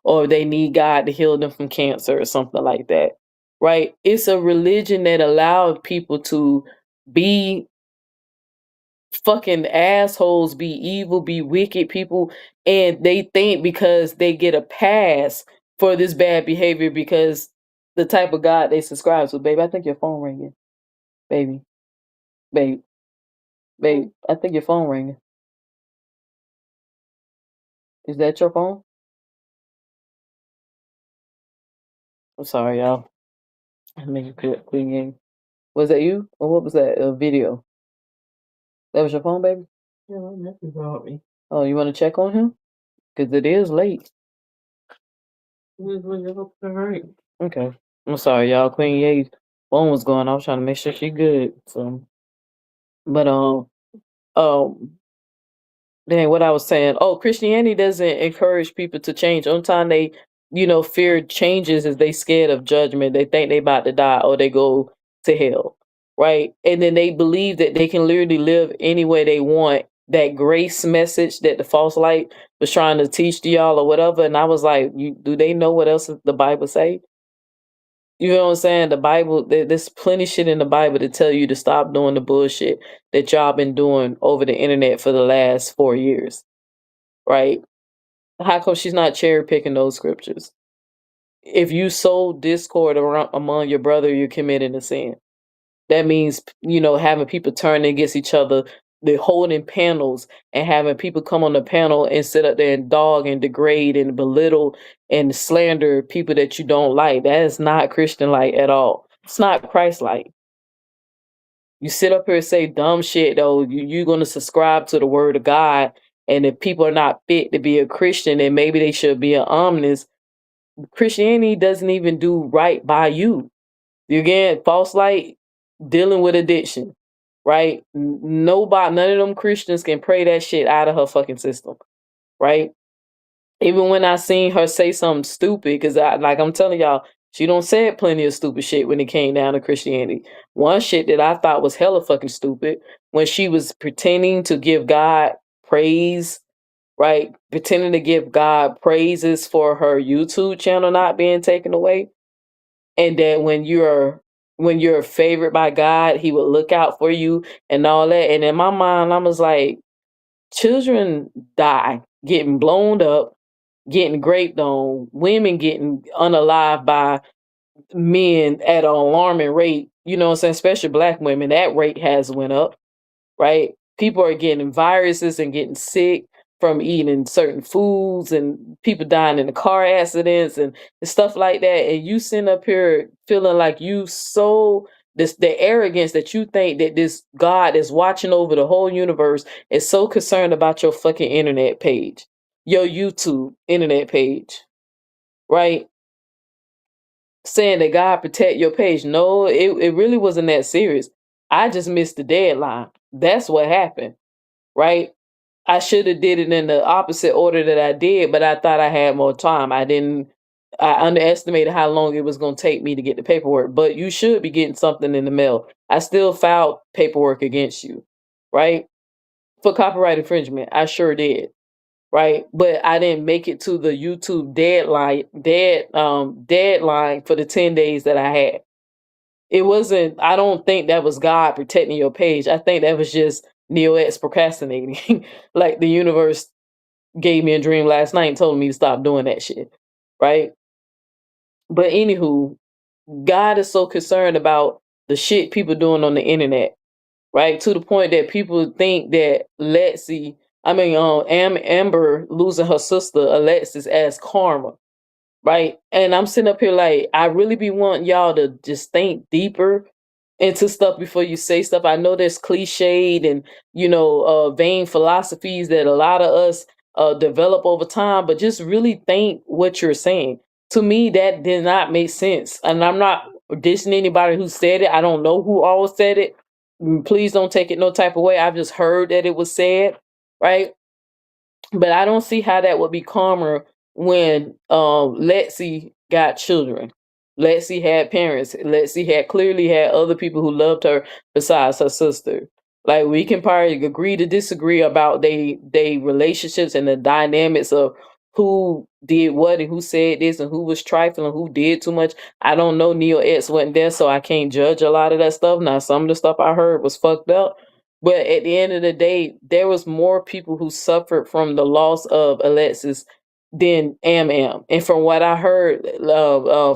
or they need God to heal them from cancer or something like that. Right? It's a religion that allowed people to be fucking assholes, be evil, be wicked people, and they think because they get a pass for this bad behavior because the type of God they subscribe to. Baby, I think your phone ringing. Baby, babe, babe, I think your phone ringing. Is that your phone? I'm sorry, y'all. I mean, clean game. Was that you, or what was that? A video? That was your phone, baby. Yeah, that's about me. Oh, you want to check on him? Because it is late. Alright. Okay. I'm sorry, y'all. Queen Ye's phone was going. I was trying to make sure she good. So, but um, then what I was saying. Oh, Christianity doesn't encourage people to change. Only time they, fear changes is they scared of judgment. They think they about to die or they go to hell, right? And then they believe that they can literally live any way they want. That grace message that the false light was trying to teach to y'all or whatever. And I was like, do they know what else the Bible say? You know what I'm saying? The Bible, there's plenty shit in the Bible to tell you to stop doing the bullshit that y'all been doing over the internet for the last 4 years, right? How come she's not cherry picking those scriptures? If you sow discord around among your brother, you're committing a sin. That means, having people turn against each other, they're holding panels and having people come on the panel and sit up there and dog and degrade and belittle and slander people that you don't like. That is not Christian like at all. It's not Christ like. You sit up here and say dumb shit though, you're gonna subscribe to the word of God. And if people are not fit to be a Christian, then maybe they should be an omnis. Christianity doesn't even do right by you. You get false light dealing with addiction, right? Nobody, none of them Christians can pray that shit out of her fucking system, right? Even when I seen her say something stupid, because I'm telling y'all, she don't said plenty of stupid shit when it came down to Christianity. One shit that I thought was hella fucking stupid when she was pretending to give God praise, right? Pretending to give God praises for her YouTube channel not being taken away, and that when you're favored by God, He will look out for you and all that. And in my mind, I was like, children die getting blown up, getting raped on, women getting unalived by men at an alarming rate. You know what I'm saying? Especially black women, that rate has went up, right? People are getting viruses and getting sick from eating certain foods and people dying in the car accidents and stuff like that. And you sitting up here feeling like you so the arrogance that you think that this God is watching over the whole universe is so concerned about your fucking internet page, your YouTube internet page, right? Saying that God protect your page. No, it really wasn't that serious. I just missed the deadline. That's what happened, right? I should have did it in the opposite order that I did, but I thought I had more time. I underestimated how long it was going to take me to get the paperwork, but you should be getting something in the mail. I still filed paperwork against you, right? For copyright infringement. I sure did. right? But I didn't make it to the YouTube deadline for the 10 days that I had. It wasn't, I don't think that was God protecting your page. I think that was just Neo X procrastinating. Like the universe gave me a dream last night and told me to stop doing that shit. Right? But anywho, God is so concerned about the shit people doing on the internet, right? To the point that people think that Amber losing her sister Alexis as karma, right? And I'm sitting up here like, I really be wanting y'all to just think deeper into stuff before you say stuff. I know there's cliched and vain philosophies that a lot of us develop over time, but just really think what you're saying. To me, that did not make sense, and I'm not dissing anybody who said it. I don't know who all said it. Please don't take it no type of way. I've just heard that it was said, right? But I don't see how that would be calmer when Lexi got children. Lexi had parents. Lexi had clearly had other people who loved her besides her sister. Like we can probably agree to disagree about they relationships and the dynamics of who did what and who said this and who was trifling, who did too much. I don't know. Neo X wasn't there, so I can't judge a lot of that stuff. Now some of the stuff I heard was fucked up, but at the end of the day, there was more people who suffered from the loss of Alexis than Am. And from what I heard,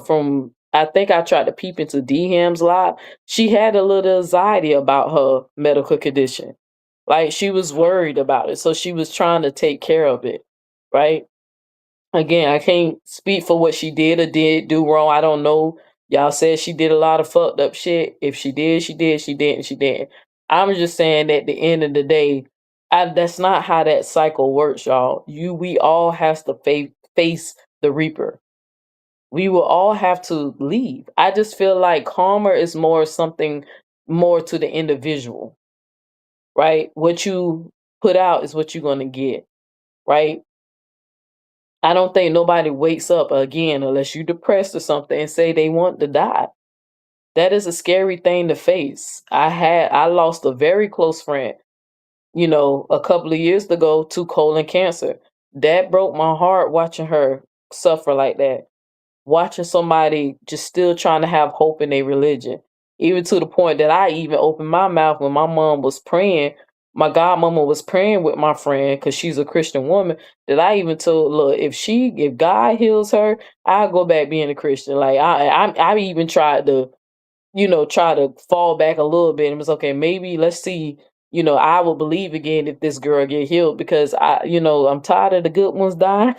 from I think I tried to peep into D Ham's live, she had a little anxiety about her medical condition. Like she was worried about it, so she was trying to take care of it, right? Again, I can't speak for what she did or did do wrong. I don't know. Y'all said she did a lot of fucked up shit. If she did, she did. She didn't, she didn't. I'm just saying at the end of the day, that's not how that cycle works, y'all. We all have to face the reaper. We will all have to leave. I just feel like karma is more something more to the individual, right? What you put out is what you're going to get, right? I don't think nobody wakes up again unless you're depressed or something and say they want to die. That is a scary thing to face. I lost a very close friend, a couple of years ago to colon cancer. That broke my heart watching her suffer like that. Watching somebody just still trying to have hope in their religion. Even to the point that I even opened my mouth when my mom was praying. My godmama was praying with my friend because she's a Christian woman. That I even told, look, if God heals her, I'll go back being a Christian. Like I even tried to try to fall back a little bit and was okay, maybe let's see, I will believe again if this girl get healed because I'm tired of the good ones dying.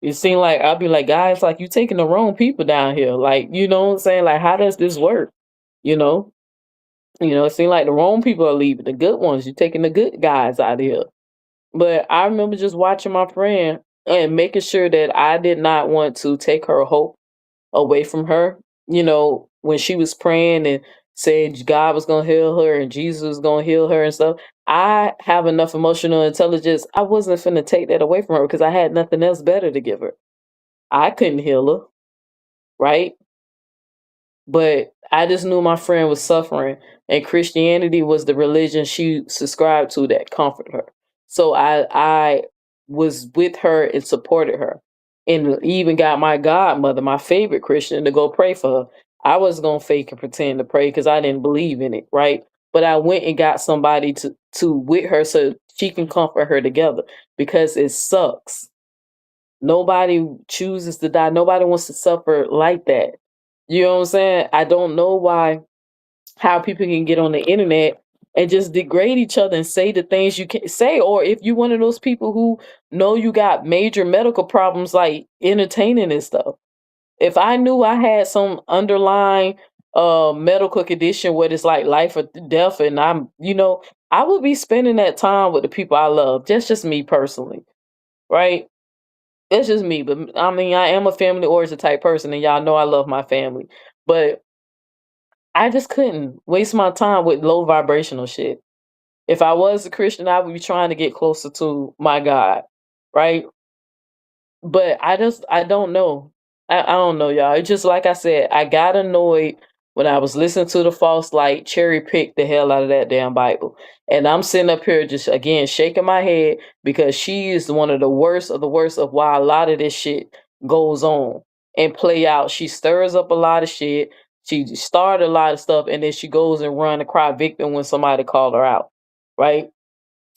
It seemed like I'll be like, guys, like you taking the wrong people down here. Like, you know what I'm saying? Like, how does this work? You know? It seemed like the wrong people are leaving. The good ones, you're taking the good guys out of here. But I remember just watching my friend and making sure that I did not want to take her hope away from her. When she was praying and said God was going to heal her and Jesus was going to heal her and stuff, I have enough emotional intelligence. I wasn't finna take that away from her because I had nothing else better to give her. I couldn't heal her, right? But I just knew my friend was suffering, and Christianity was the religion she subscribed to that comforted her. So I was with her and supported her, and even got my godmother, my favorite Christian, to go pray for her. I was gonna fake and pretend to pray because I didn't believe in it, right? But I went and got somebody to with her so she can comfort her together because it sucks. Nobody chooses to die. Nobody wants to suffer like that. You know what I'm saying? I don't know how people can get on the internet and just degrade each other and say the things you can say, or if you're one of those people who know you got major medical problems like entertaining and stuff. If I knew I had some underlying medical condition where it's like life or death and I would be spending that time with the people I love. That's just me personally, right? That's just me, but I mean, I am a family oriented type person, and y'all know I love my family. But I just couldn't waste my time with low vibrational shit. If I was a Christian, I would be trying to get closer to my God, right? But I don't know. I don't know, y'all. It's just like I said, I got annoyed when I was listening to the false light, cherry picked the hell out of that damn Bible. And I'm sitting up here just again shaking my head because she is one of the worst of why a lot of this shit goes on and play out. She stirs up a lot of shit. She started a lot of stuff, and then she goes and run and cry victim when somebody called her out. Right?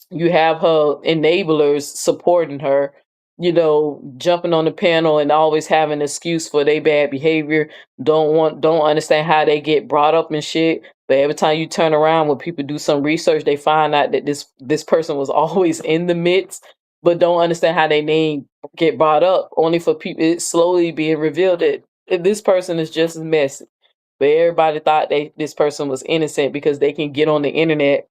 You have her enablers supporting her, jumping on the panel and always having an excuse for their bad behavior. Don't understand how they get brought up and shit. But every time you turn around, when people do some research, they find out that this person was always in the midst, but don't understand how their name get brought up. Only for people it slowly being revealed that this person is just as messy. But everybody thought this person was innocent because they can get on the internet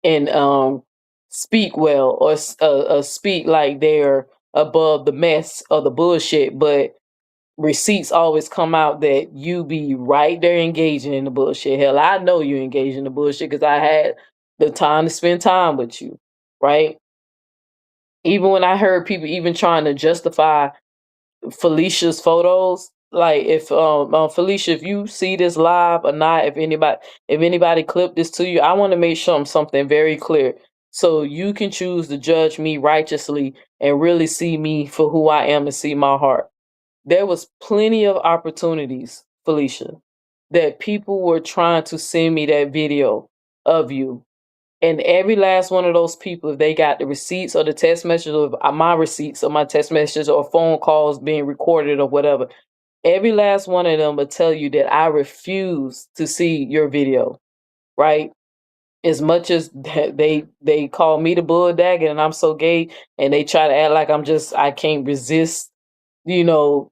and speak well or speak like they're above the mess or the bullshit, but receipts always come out that you be right there engaging in the bullshit. Hell, I know you engage in the bullshit because I had the time to spend time with you, right? Even when I heard people even trying to justify Felicia's photos. Like if Felicia, if you see this live or not, if anybody clipped this to you, I want to make sure I'm something very clear. So you can choose to judge me righteously and really see me for who I am and see my heart. There was plenty of opportunities, Felicia, that people were trying to send me that video of you. And every last one of those people, if they got the receipts or the text messages of my receipts or my text messages or phone calls being recorded or whatever, every last one of them will tell you that I refuse to see your video, right? As much as they call me the bull dagger and I'm so gay, and they try to act like I can't resist, you know,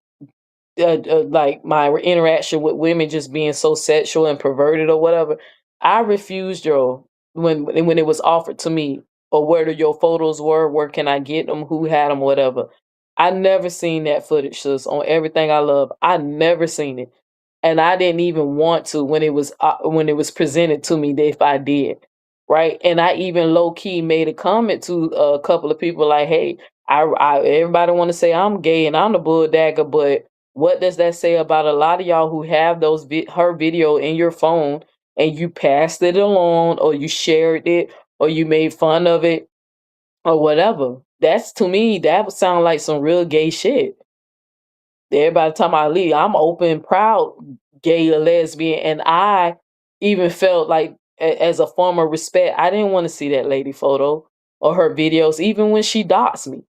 like my interaction with women just being so sexual and perverted or whatever. I refused your when it was offered to me, or where your photos were, where can I get them, who had them, whatever. I never seen that footage, sis, on everything I love. I never seen it, and I didn't even want to when it was presented to me. That if I did, right, and I even low key made a comment to a couple of people like, "Hey, I everybody want to say I'm gay and I'm the bull dagger, but what does that say about a lot of y'all who have her video in your phone and you passed it along or you shared it or you made fun of it or whatever?" That's to me, that would sound like some real gay shit. Everybody talking about Lee, I'm open, proud, gay or lesbian, and I even felt like as a form of respect, I didn't want to see that lady photo or her videos, even when she doxed me.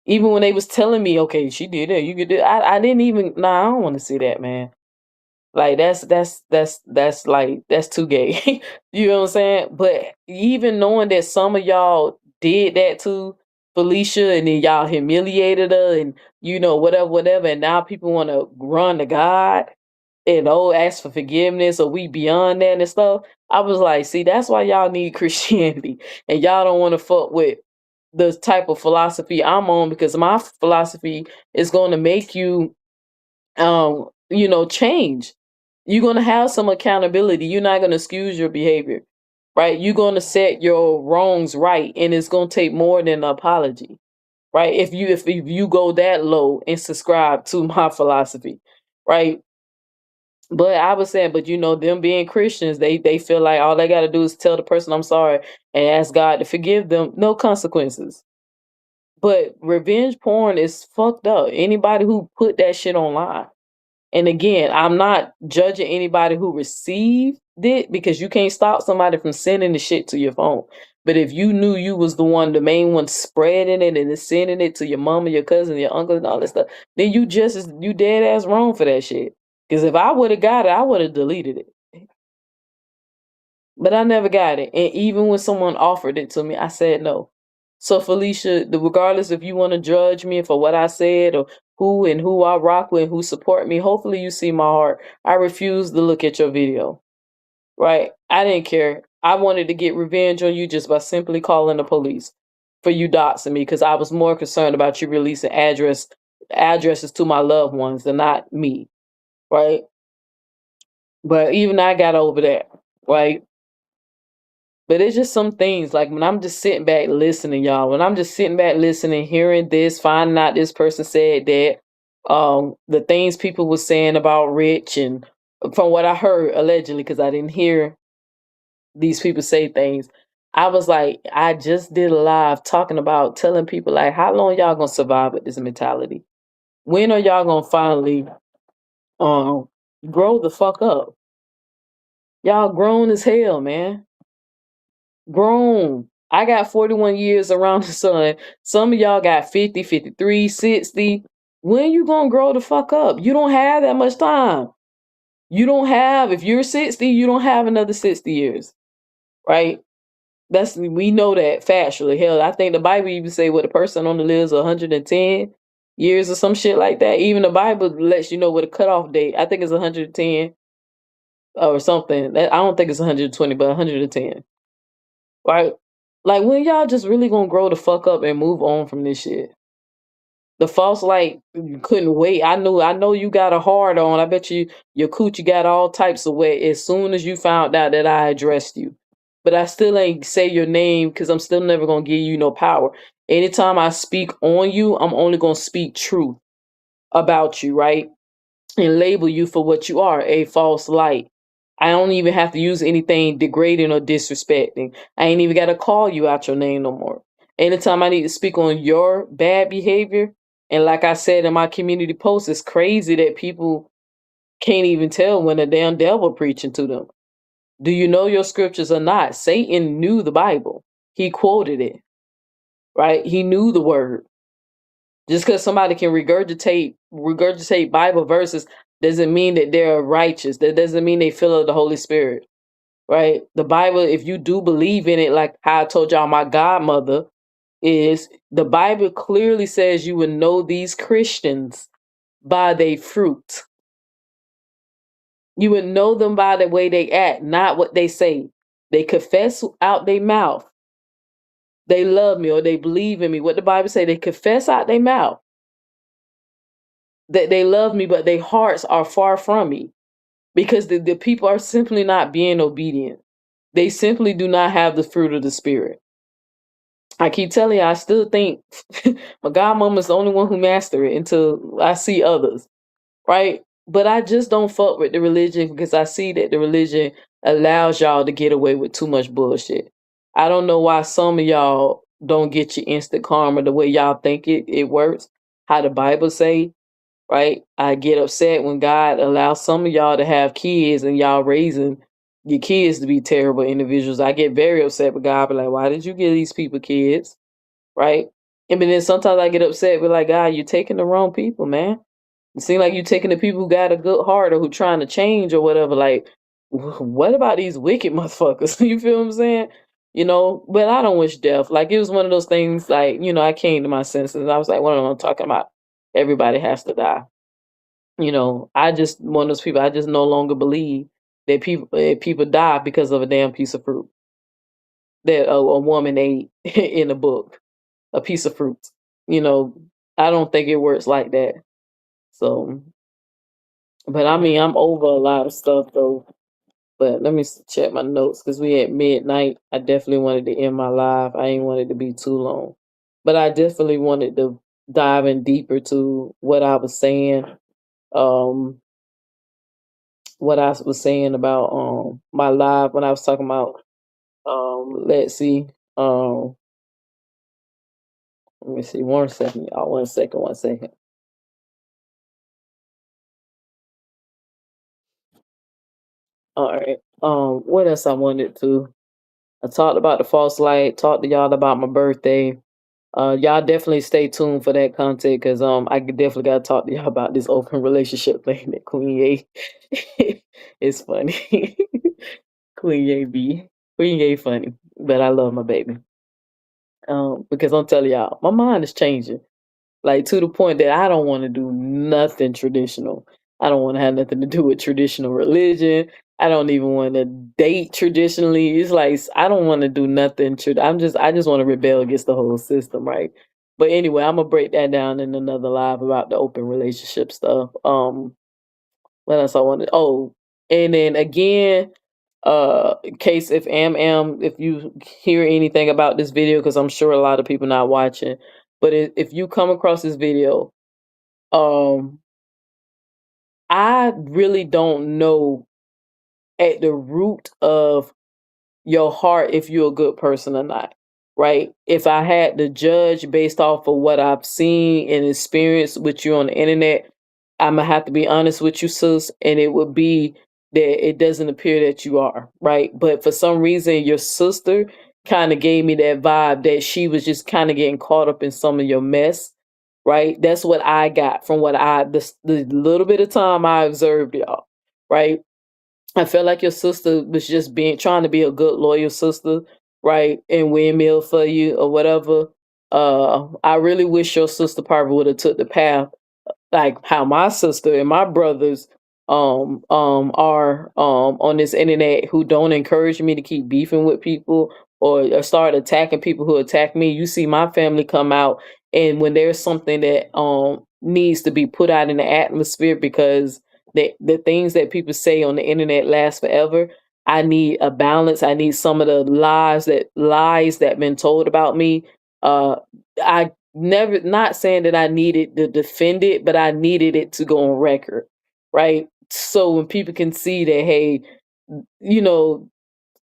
Even when they was telling me, okay, she did it, you could do it. I didn't even I don't want to see that, man. Like that's like that's too gay. You know what I'm saying? But even knowing that some of y'all did that to Felicia and then y'all humiliated her and whatever, and now people want to run to God and ask for forgiveness or we beyond that and stuff. I was like, see, that's why y'all need Christianity and y'all don't want to fuck with the type of philosophy I'm on, because my philosophy is going to make you change. You're going to have some accountability. You're not going to excuse your behavior, right? You're going to set your wrongs right, and it's going to take more than an apology, right? If you go that low and subscribe to my philosophy, right? But I was saying, but them being Christians, they feel like all they got to do is tell the person I'm sorry and ask God to forgive them, no consequences. But revenge porn is fucked up. Anybody who put that shit online. And again, I'm not judging anybody who received it, because you can't stop somebody from sending the shit to your phone. But if you knew you was the main one spreading it and then sending it to your mama, your cousin, your uncle, and all that stuff, then you dead ass wrong for that shit. Because if I would have got it, I would have deleted it. But I never got it. And even when someone offered it to me, I said no. So Felicia, regardless if you want to judge me for what I said or who I rock with, who support me, hopefully you see my heart. I refuse to look at your video. Right? I didn't care. I wanted to get revenge on you just by simply calling the police for you doxing me, because I was more concerned about you releasing addresses to my loved ones than not me. Right? But even I got over that. Right? But it's just some things, like when I'm just sitting back listening, y'all. When I'm just sitting back listening, hearing this, finding out this person said that, the things people were saying about Rich and from what I heard allegedly, because I didn't hear these people say things. I was like, I just did a live talking about telling people like, how long y'all gonna survive with this mentality? When are y'all gonna finally um grow the fuck up? Y'all grown as hell, man. Grown. I got 41 years around the sun. Some of y'all got 50, 53, 60. When you gonna grow the fuck up? You don't have that much time. You don't have, if you're 60, you don't have another 60 years, right? We know that factually. Hell, I think the Bible even say what a person only lives 110 years or some shit like that. Even the Bible lets you know what a cutoff date. I think it's 110 or something. I don't think it's 120, but 110. Right? Like when y'all just really gonna grow the fuck up and move on from this shit? The false light couldn't wait. I know you got a hard on. I bet you your coochie got all types of wet as soon as you found out that I addressed you. But I still ain't say your name because I'm still never gonna give you no power. Anytime I speak on you, I'm only gonna speak truth about you, right? And label you for what you are, a false light. I don't even have to use anything degrading or disrespecting. I ain't even got to call you out your name no more. Anytime I need to speak on your bad behavior, and like I said in my community post, it's crazy that people can't even tell when a damn devil preaching to them. Do you know your scriptures or not? Satan knew the Bible. He quoted it, right? He knew the word. Just because somebody can regurgitate Bible verses doesn't mean that they're righteous. That doesn't mean they fill of the Holy Spirit, right? The Bible, if you do believe in it, like how I told y'all, my godmother is, the Bible clearly says you would know these Christians by their fruit. You would know them by the way they act, not what they say. They confess out their mouth they love me or they believe in me. What the Bible say, they confess out their mouth that they love me, but their hearts are far from me because the people are simply not being obedient. They simply do not have the fruit of the Spirit. I keep telling you, I still think my godmama's the only one who master it until I see others, right? But I just don't fuck with the religion because I see that the religion allows y'all to get away with too much bullshit. I don't know why some of y'all don't get your instant karma the way y'all think it works. How the Bible say, right? I get upset when God allows some of y'all to have kids and y'all raising your kids to be terrible individuals. I get very upset with God, but like, why did you give these people kids, right? And then sometimes I get upset with like, God, you're taking the wrong people, man. It seems like you're taking the people who got a good heart or who trying to change or whatever. Like, what about these wicked motherfuckers? You feel what I'm saying? You know, but I don't wish death. Like, it was one of those things, like, you know, I came to my senses. I was like, what am I talking about? Everybody has to die. You know, I just one of those people. I just no longer believe that people die because of a damn piece of fruit that a woman ate in a book, a piece of fruit. You know, I don't think it works like that. So, but I mean, I'm over a lot of stuff though. But let me check my notes because we at midnight. I definitely wanted to end my live. I ain't wanted to be too long, but I definitely wanted to dive in deeper to what I was saying. Um, what I was saying about my live when I was talking about let's see let me see 1 second, y'all. 1 second, 1 second. All right. What else I wanted to, I talked about the false light, talked to y'all about my birthday. Y'all definitely stay tuned for that content because I definitely gotta talk to y'all about this open relationship thing that Queen A. It's funny. Queen A be Queen A funny, but I love my baby. Because I'm telling y'all, my mind is changing. Like to the point that I don't want to do nothing traditional. I don't want to have nothing to do with traditional religion. I don't even want to date traditionally. It's like I don't want to do nothing. I just want to rebel against the whole system, right? But anyway, I'm gonna break that down in another live about the open relationship stuff. What else I wanted? Oh, and then again, in case if you hear anything about this video, because I'm sure a lot of people not watching, but if you come across this video, um I really don't know at the root of your heart if you're a good person or not, right? If I had to judge based off of what I've seen and experienced with you on the internet, I'm gonna have to be honest with you, sis, and it would be that it doesn't appear that you are, right? But for some reason, your sister kind of gave me that vibe that she was just kind of getting caught up in some of your mess, right? That's what I got from what the little bit of time I observed y'all, right? I felt like your sister was just being trying to be a good loyal sister, right? And windmill for you or whatever. I really wish your sister probably would have took the path like how my sister and my brothers are on this internet who don't encourage me to keep beefing with people or start attacking people who attack me. You see my family come out, and when there's something that needs to be put out in the atmosphere because the things that people say on the internet last forever, I need a balance. I need some of the lies that been told about me. I never, not saying that I needed to defend it, but I needed it to go on record, right? So when people can see that, hey, you know,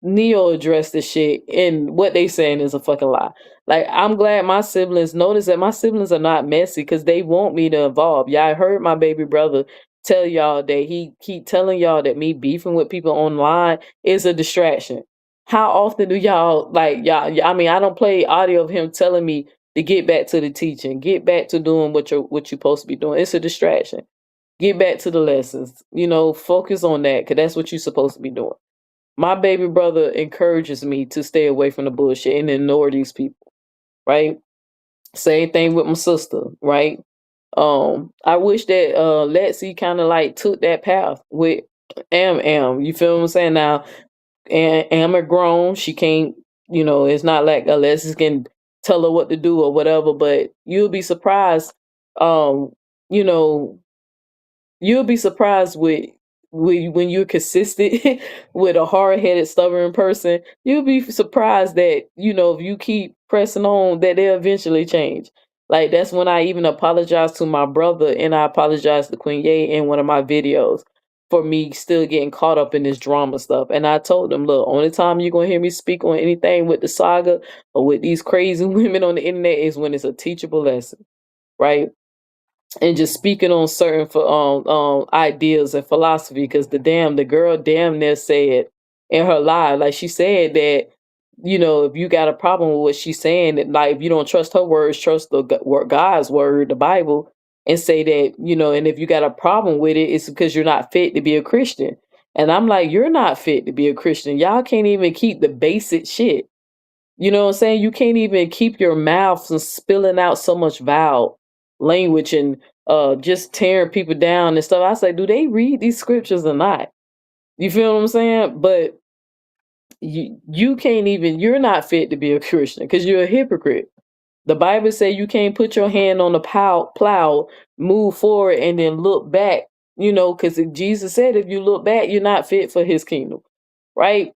Neo addressed the shit, and what they saying is a fucking lie. Like, I'm glad my siblings notice that my siblings are not messy because they want me to evolve. Yeah, I heard my baby brother tell y'all that he keep telling y'all that me beefing with people online is a distraction. How often do y'all like y'all? I mean, I don't play audio of him telling me to get back to the teaching, get back to doing what you're supposed to be doing. It's a distraction. Get back to the lessons. Focus on that because that's what you're supposed to be doing. My baby brother encourages me to stay away from the bullshit and ignore these people, right? Same thing with my sister, right? I wish that Lexi kind of like took that path with Am. You feel what I'm saying? Now, Am are grown. She can't, it's not like Alexis can tell her what to do or whatever, but you'll be surprised, um, you know, you'll be surprised with when you're consistent with a hard-headed, stubborn person. You'll be surprised that if you keep pressing on, that they'll eventually change. Like that's when I even apologized to my brother, and I apologized to Queen Ye in one of my videos for me still getting caught up in this drama stuff. And I told them, look, only time you're gonna hear me speak on anything with the saga or with these crazy women on the internet is when it's a teachable lesson, right? And just speaking on certain ideas and philosophy because the girl damn near said in her live, like she said that if you got a problem with what she's saying, that like if you don't trust her words, trust God's word, the Bible, and say that and if you got a problem with it, it's because you're not fit to be a Christian. And I'm like, you're not fit to be a Christian. Y'all can't even keep the basic shit. You know what I'm saying? You can't even keep your mouth from spilling out so much vile language and just tearing people down and stuff. I say, do they read these scriptures or not? You feel what I'm saying? But you can't even, you're not fit to be a Christian because you're a hypocrite. The Bible says you can't put your hand on the plow, move forward, and then look back, because Jesus said if you look back, you're not fit for his kingdom, right?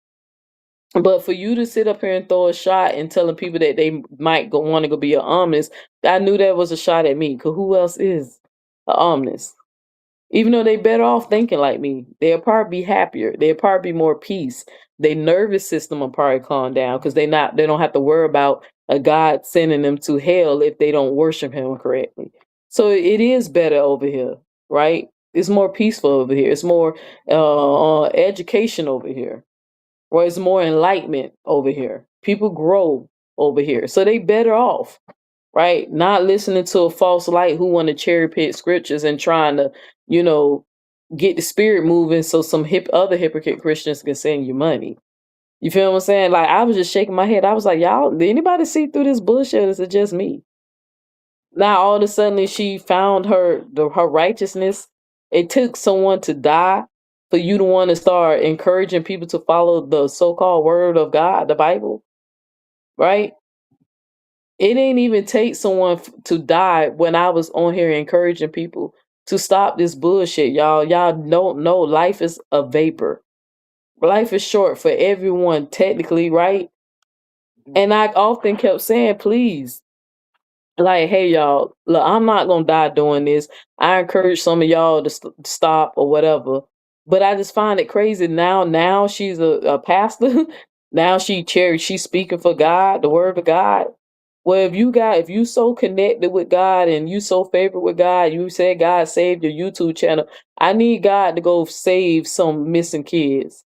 But for you to sit up here and throw a shot and telling people that they might want to go be an omnist, I knew that was a shot at me. Cause who else is an omnist? Even though they better off thinking like me, they'll probably be happier. They'll probably be more peace. Their nervous system will probably calm down because they don't have to worry about a God sending them to hell if they don't worship him correctly. So it is better over here, right? It's more peaceful over here. It's more education over here. Or it's more enlightenment over here. People grow over here. So they better off, right? Not listening to a false light who want to cherry pick scriptures and trying to, you know, get the spirit moving so some other hypocrite Christians can send you money. You feel what I'm saying? Like I was just shaking my head. I was like, y'all, did anybody see through this bullshit? Or is it just me? Now all of a sudden she found her righteousness. It took someone to die for you to want to start encouraging people to follow the so-called word of God, the Bible, right? It didn't even take someone to die when I was on here encouraging people to stop this bullshit, y'all. Y'all don't know life is a vapor. Life is short for everyone, technically, right? And I often kept saying, please, Like, hey, y'all, look, I'm not gonna die doing this. I encourage some of y'all to stop or whatever. But I just find it crazy now. Now she's a pastor. Now she's speaking for God, the word of God. Well, if you so connected with God and you so favored with God, you said God saved your YouTube channel. I need God to go save some missing kids,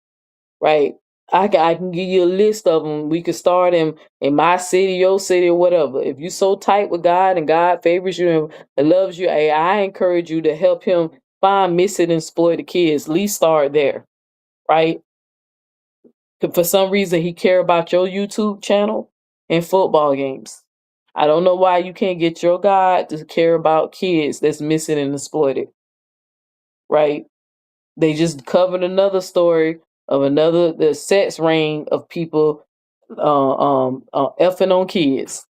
right? I can give you a list of them. We could start in my city, your city, or whatever. If you so tight with God and God favors you and loves you, hey, I encourage you to help him find missing and exploited kids. At least start there, right? If for some reason he care about your YouTube channel and football games. I don't know why you can't get your God to care about kids that's missing and exploited, right? They just covered another story of another the sex ring of people effing on kids,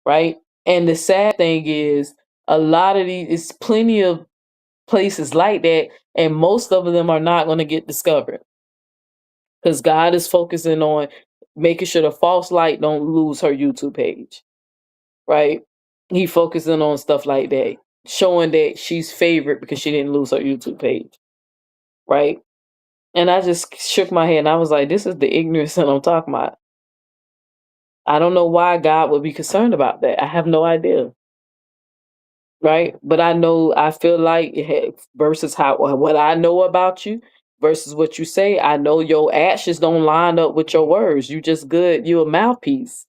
right? And the sad thing is, a lot of these, it's plenty of places like that, and most of them are not going to get discovered because God is focusing on making sure the false light don't lose her YouTube page, right? He focusing on stuff like that, showing that she's favored because she didn't lose her YouTube page, right? And I just shook my head and I was like, this is the ignorance that I'm talking about. I don't know why God would be concerned about that. I have no idea. Right. But I feel like versus how what I know about you versus what you say, I know your actions don't line up with your words. You just good. You a mouthpiece.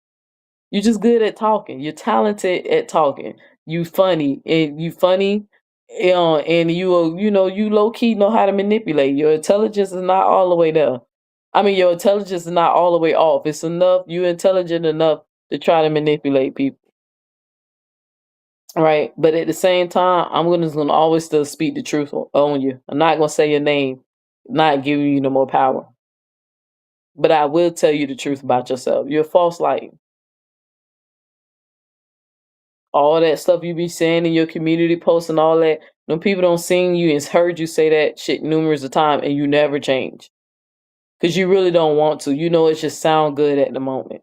You just good at talking. You're talented at talking. You funny, and you low key know how to manipulate. Your intelligence is not all the way there. I mean, your intelligence is not all the way off. It's enough. You're intelligent enough to try to manipulate people, right? But at the same time, gonna always still speak the truth on you. I'm not gonna say your name, not giving you no more power. But I will tell you the truth about yourself. You're a false light. All that stuff you be saying in your community posts and all that, when people don't see you and heard you say that shit numerous of times and you never change. Because you really don't want to. You know it just sound good at the moment.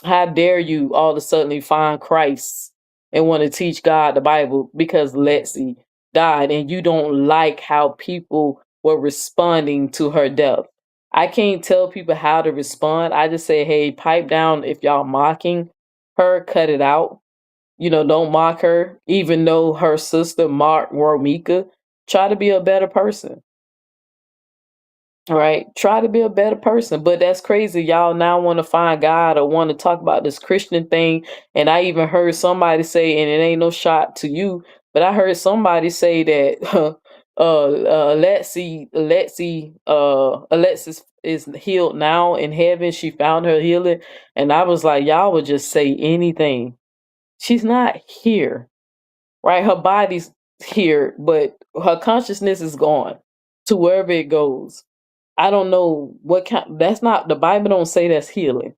How dare you all of a sudden find Christ and want to teach God the Bible because Lexi died and you don't like how people were responding to her death. I can't tell people how to respond. I just say, hey, pipe down if y'all mocking her, cut it out. Don't mock her, even though her sister mocked Romika. Try to be a better person. All right. Try to be a better person. But that's crazy. Y'all now want to find God or want to talk about this Christian thing. And I even heard somebody say, and it ain't no shot to you, but I heard somebody say that Alexis is healed now in heaven. She found her healing. And I was like, y'all would just say anything. She's not here, right? Her body's here, but her consciousness is gone to wherever it goes. I don't know what kind. That's not the Bible. Don't say that's healing.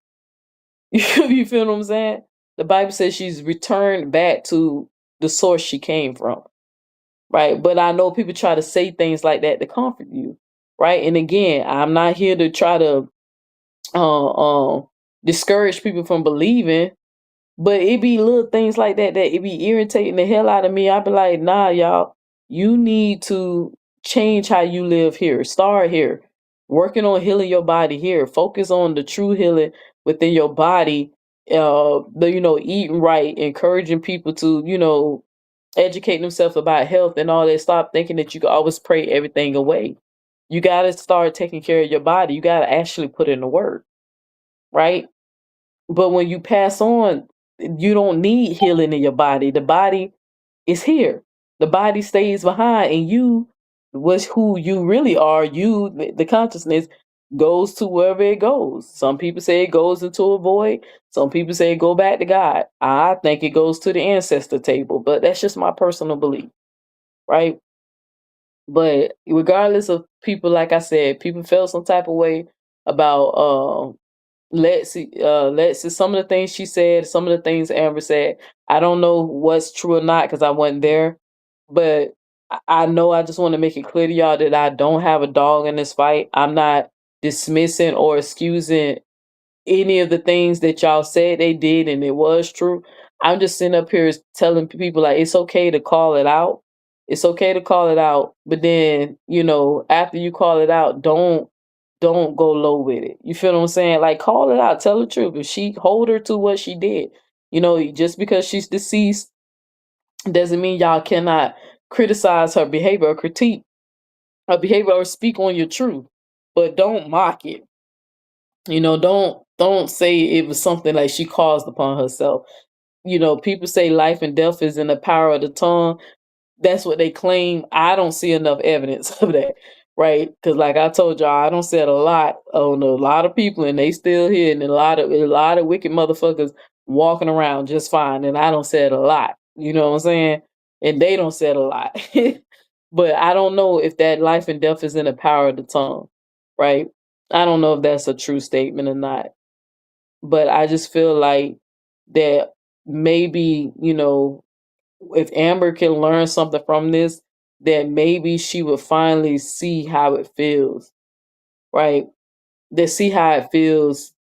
You feel what I'm saying? The Bible says she's returned back to the source she came from, right? But I know people try to say things like that to comfort you, right? And again, I'm not here to try to uh, uh, discourage people from believing. But it be little things like that that it be irritating the hell out of me. I be like, nah, y'all, you need to change how you live here. Start here. Working on healing your body here. Focus on the true healing within your body. Eating right, encouraging people to, educate themselves about health and all that. Stop thinking that you can always pray everything away. You gotta start taking care of your body. You gotta actually put in the work, right? But when you pass on, you don't need healing in your body. The body is here. The body stays behind, and you, was who you really are. You, the consciousness, goes to wherever it goes. Some people say it goes into a void. Some people say it go back to God. I think it goes to the ancestor table, but that's just my personal belief, right? But regardless of people, like I said, people felt some type of way about let's see some of the things she said, some of the things Amber said. I don't know what's true or not because I wasn't there, but I know I just want to make it clear to y'all that I don't have a dog in this fight. I'm not dismissing or excusing any of the things that y'all said they did and it was true. I'm just sitting up here telling people like it's okay to call it out. It's okay to call it out, but then, after you call it out, don't go low with it. You feel what I'm saying? Like call it out, tell the truth. If she hold her to what she did, just because she's deceased doesn't mean y'all cannot criticize her behavior or critique her behavior or speak on your truth. But don't mock it. Don't say it was something like she caused upon herself. People say life and death is in the power of the tongue. That's what they claim. I don't see enough evidence of that, right? Because like I told y'all, I don't said a lot on a lot of people, and they still here, and a lot of wicked motherfuckers walking around just fine, and I don't said a lot. You know what I'm saying? And they don't said a lot, but I don't know if that life and death is in the power of the tongue, right? I don't know if that's a true statement or not, but I just feel like that maybe if Amber can learn something from this, that maybe she would finally see how it feels, right? To see how it feels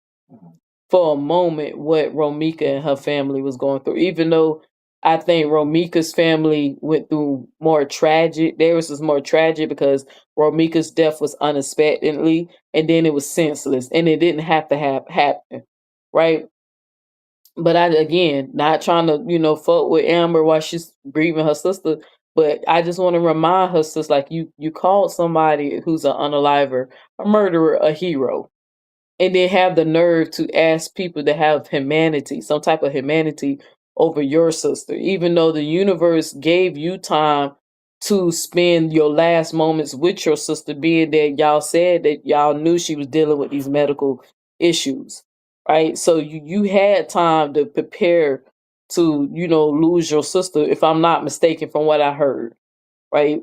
for a moment what Romika and her family was going through. Even though I think Romika's family went through more tragic, theirs was more tragic because Romika's death was unexpectedly and then it was senseless and it didn't have to have happen, right? But I again not trying to fuck with Amber while she's grieving her sister, but I just want to remind her sister like you called somebody who's an unaliver, a murderer, a hero, and then have the nerve to ask people to have humanity, some type of humanity over your sister, even though the universe gave you time to spend your last moments with your sister, being that y'all said that y'all knew she was dealing with these medical issues, right? So you had time to prepare to, lose your sister, if I'm not mistaken, from what I heard, right?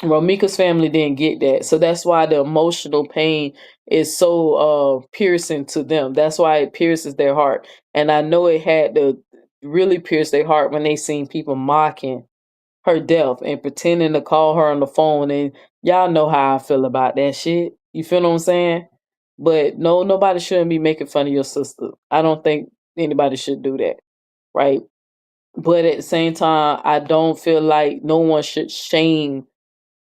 Romika's family didn't get that. So that's why the emotional pain is so piercing to them. That's why it pierces their heart. And I know it had to really pierce their heart when they seen people mocking her death and pretending to call her on the phone. And y'all know how I feel about that shit. You feel what I'm saying? But no, nobody shouldn't be making fun of your sister. I don't think anybody should do that. Right. But at the same time, I don't feel like no one should shame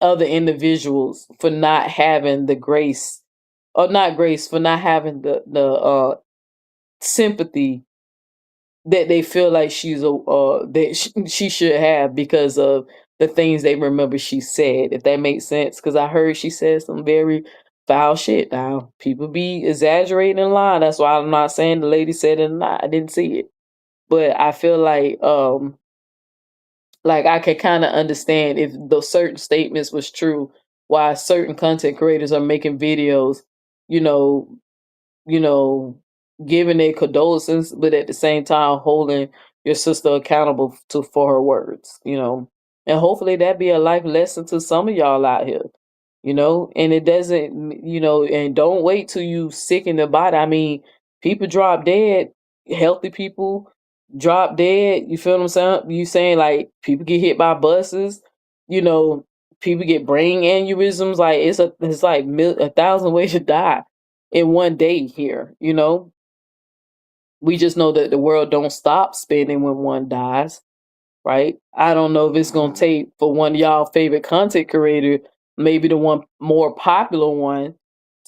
other individuals for not having the grace, or not grace, for not having the sympathy that they feel like she should have because of the things they remember she said, if that makes sense. Because I heard she said some very foul shit. Now people be exaggerating and lying. That's why I'm not saying the lady said it or not. I didn't see it, but I feel like I could kind of understand if those certain statements was true, why certain content creators are making videos, you know, you know, giving their condolences, but at the same time holding your sister accountable for her words. And hopefully that be a life lesson to some of y'all out here. And it doesn't, and don't wait till you sick in the body. I mean, people drop dead, healthy people drop dead. You feel what I'm saying? You saying like people get hit by buses, you know, people get brain aneurysms. Like it's like 1,000 ways to die in one day here. We just know that the world don't stop spinning when one dies, right? I don't know if it's gonna take for one of y'all favorite content creator, maybe the one more popular one,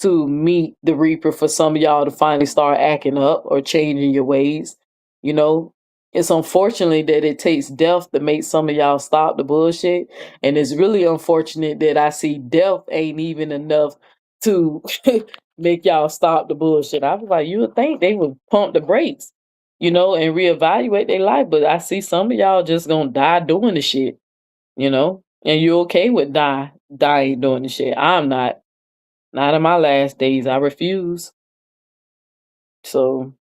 to meet the reaper for some of y'all to finally start acting up or changing your ways. You know, it's unfortunately that it takes death to make some of y'all stop the bullshit, and it's really unfortunate that I see death ain't even enough to make y'all stop the bullshit. I was like, you would think they would pump the brakes, and reevaluate their life. But I see some of y'all just gonna die doing the shit, and you're okay with dying doing the shit. I'm not. Not in my last days. I refuse. So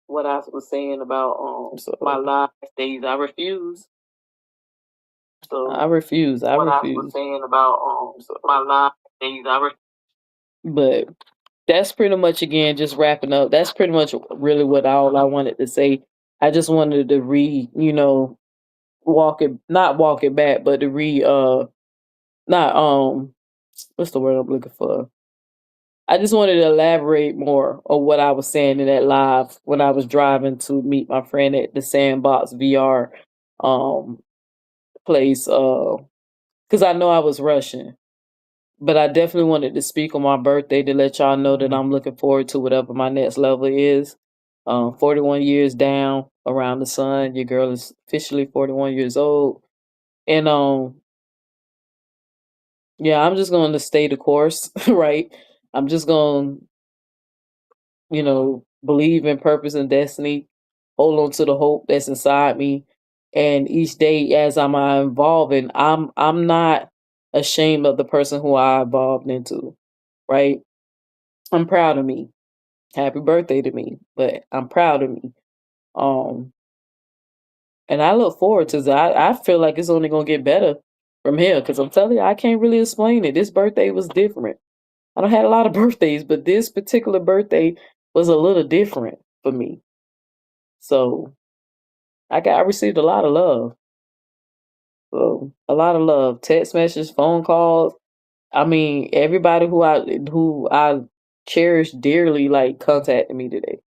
what I was saying about my last days, I refuse. So I refuse. I refuse. I was saying about my last days, I refuse. But that's pretty much again just wrapping up. That's pretty much really what all I wanted to say. I just wanted to not walk it back, but to not what's the word I'm looking for? I just wanted to elaborate more on what I was saying in that live when I was driving to meet my friend at the Sandbox VR um place. Because I know I was rushing, but I definitely wanted to speak on my birthday to let y'all know that I'm looking forward to whatever my next level is. 41 years down around the sun. Your girl is officially 41 years old. And yeah, I'm just going to stay the course, right? I'm just going to, believe in purpose and destiny, hold on to the hope that's inside me. And each day as I'm evolving, I'm not ashamed of the person who I evolved into, right? I'm proud of me. Happy birthday to me, but I'm proud of me. Um, and I look forward to that. I feel like it's only gonna get better from here because I'm telling you, I can't really explain it. This birthday was different. I don't had a lot of birthdays, but this particular birthday was a little different for me. So I received a lot of love. So a lot of love. Text messages, phone calls. I mean, everybody who I cherish dearly like contacted me today,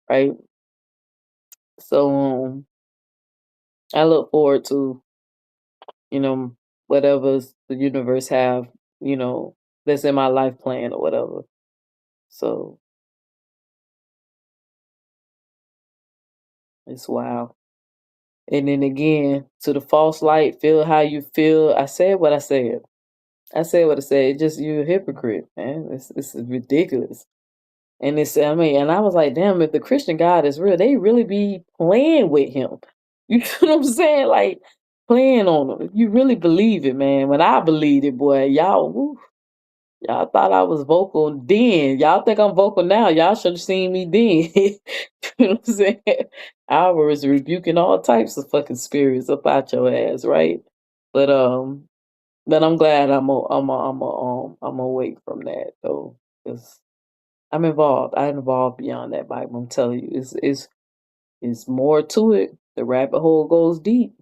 right? So I look forward to, you know, whatever the universe have, that's in my life plan or whatever. So it's wild. And then again, to the false light, feel how you feel. I said what I said. I said what I said. It's just you're a hypocrite, man. This is ridiculous. And I mean, and I was like, damn, if the Christian God is real, they really be playing with him. You know what I'm saying? Like playing on him. If you really believe it, man. When I believed it, boy, y'all, woo, y'all thought I was vocal then. Y'all think I'm vocal now. Y'all should have seen me then. You know what I'm saying? I was rebuking all types of fucking spirits up out your ass, right? But but I'm glad I'm away from that though, because I'm involved. I'm involved beyond that Bible. I'm telling you, it's more to it. The rabbit hole goes deep.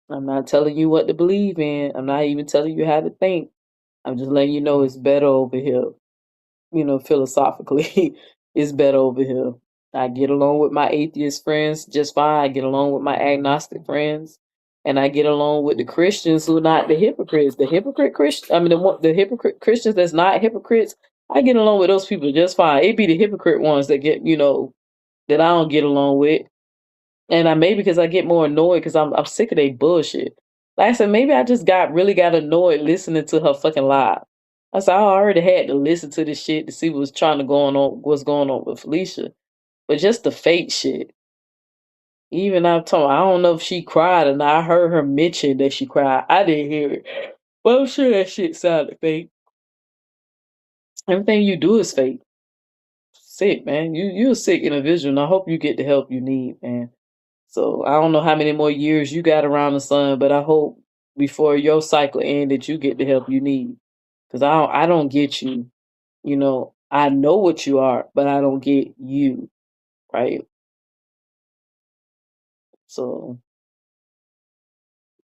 I'm not telling you what to believe in. I'm not even telling you how to think. I'm just letting you know it's better over here. Philosophically, it's better over here. I get along with my atheist friends just fine. I get along with my agnostic friends, and I get along with the Christians who are not the hypocrites. The hypocrite Christian, I mean, the hypocrite Christians that's not hypocrites. I get along with those people just fine. It be the hypocrite ones that that I don't get along with, and I maybe because I get more annoyed because I'm sick of their bullshit. Like I said, maybe I just got annoyed listening to her fucking lie. I said I already had to listen to this shit to see what's going on with Felicia, but just the fake shit. Even I don't know if she cried or not. I heard her mention that she cried. I didn't hear it, but I'm sure that shit sounded fake. Everything you do is fake. Sick, man. You're a sick individual, and I hope you get the help you need, man. So I don't know how many more years you got around the sun, but I hope before your cycle end that you get the help you need. Cause I don't get you. I know what you are, but I don't get you, right? So,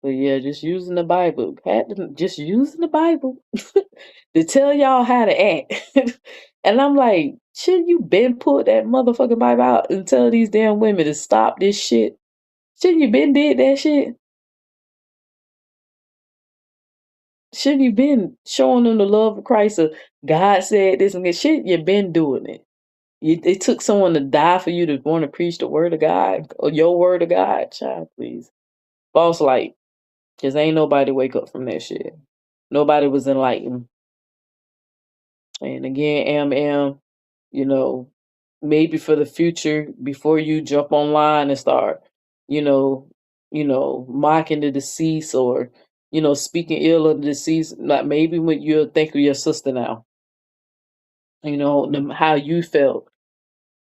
but yeah, just using the Bible, just using the Bible to tell y'all how to act. And I'm like, shouldn't you been put that motherfucking Bible out and tell these damn women to stop this shit? Shouldn't you been did that shit? Shouldn't you been showing them the love of Christ? Or God said this and that. Shouldn't you been doing it? It took someone to die for you to want to preach the word of God or your word of God, child. Please, false light, because ain't nobody wake up from that shit. Nobody was enlightened. And again, you know, maybe for the future, before you jump online and start, you know, mocking the deceased or, speaking ill of the deceased, like maybe when you'll think of your sister now, how you felt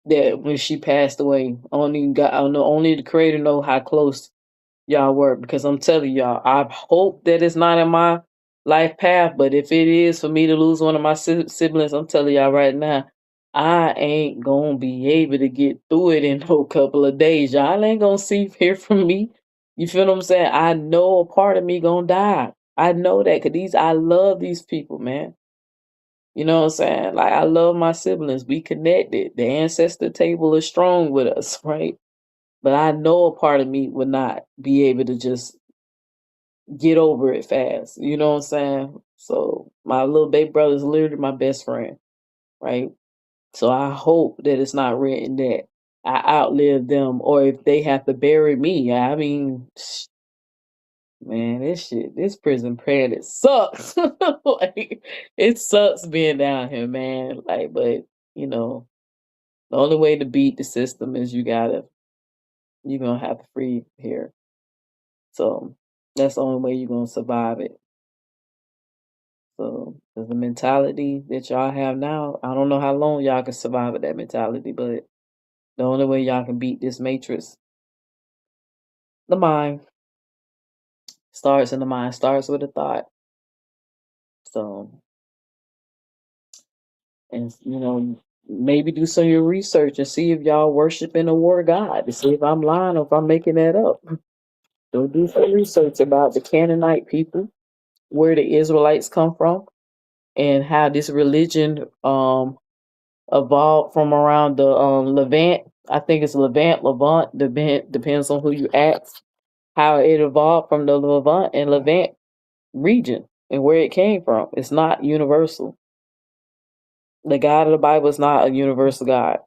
that when she passed away. I don't know, only the creator know how close y'all were, because I'm telling y'all, I hope that it's not in my life path, but if it is for me to lose one of my siblings, I'm telling y'all right now, I ain't gonna be able to get through it in no couple of days. Y'all ain't gonna hear from me. You feel what I'm saying? I know a part of me gonna die. I know that because I love these people, man. You know what I'm saying? Like, I love my siblings. We connected. The ancestor table is strong with us, right? But I know a part of me would not be able to just get over it fast. You know what I'm saying? So my little baby brother is literally my best friend, right? So I hope that it's not written that I outlive them or if they have to bury me. I mean, man, this prison planet sucks. Like, it sucks being down here, man. Like, but you know, the only way to beat the system is you're gonna have to free here. So that's the only way you're gonna survive it. So the mentality that y'all have now, I don't know how long y'all can survive with that mentality, but the only way y'all can beat this matrix, the mind, starts in the mind, starts with a thought. So, and maybe do some of your research and see if y'all worshiping a war god to see if I'm lying or if I'm making that up. Go do some research about the Canaanite people, where the Israelites come from, and how this religion evolved from around the Levant. I think it's Levant, depends on who you ask. How it evolved from the Levant region and where it came from. It's not universal. The God of the Bible is not a universal God.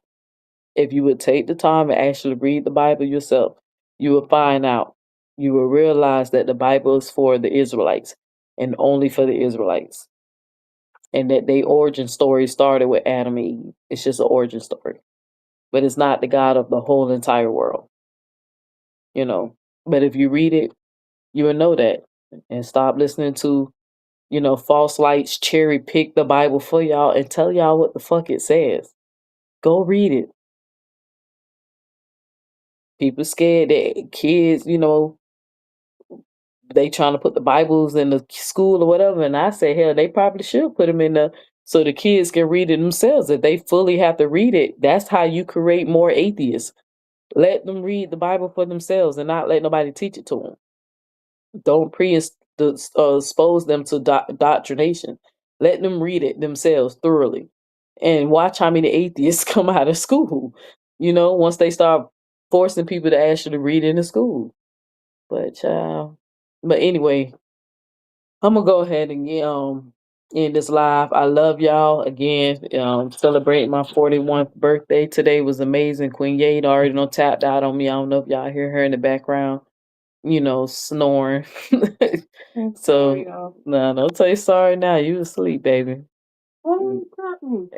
If you would take the time and actually read the Bible yourself, you will find out. You will realize that the Bible is for the Israelites and only for the Israelites. And that their origin story started with Adam and Eve. It's just an origin story. But it's not the God of the whole entire world. But if you read it, you will know that. And stop listening to, false lights cherry pick the Bible for y'all and tell y'all what the fuck it says. Go read it. People scared that kids, they trying to put the Bibles in the school or whatever. And I say, hell, they probably should put them in the so the kids can read it themselves. If they fully have to read it, that's how you create more atheists. Let them read the Bible for themselves and not let nobody teach it to them. Don't expose them to doctrination. Let them read it themselves thoroughly, and watch how many atheists come out of school. Once they start forcing people to actually read in the school. But anyway, I'm gonna go ahead and end this live. I love y'all again. Celebrating my 41th birthday today was amazing. Queen Yade already tapped out on me. I don't know if y'all hear her in the background, snoring. So no, don't say sorry now. You asleep, baby. Why you tap me?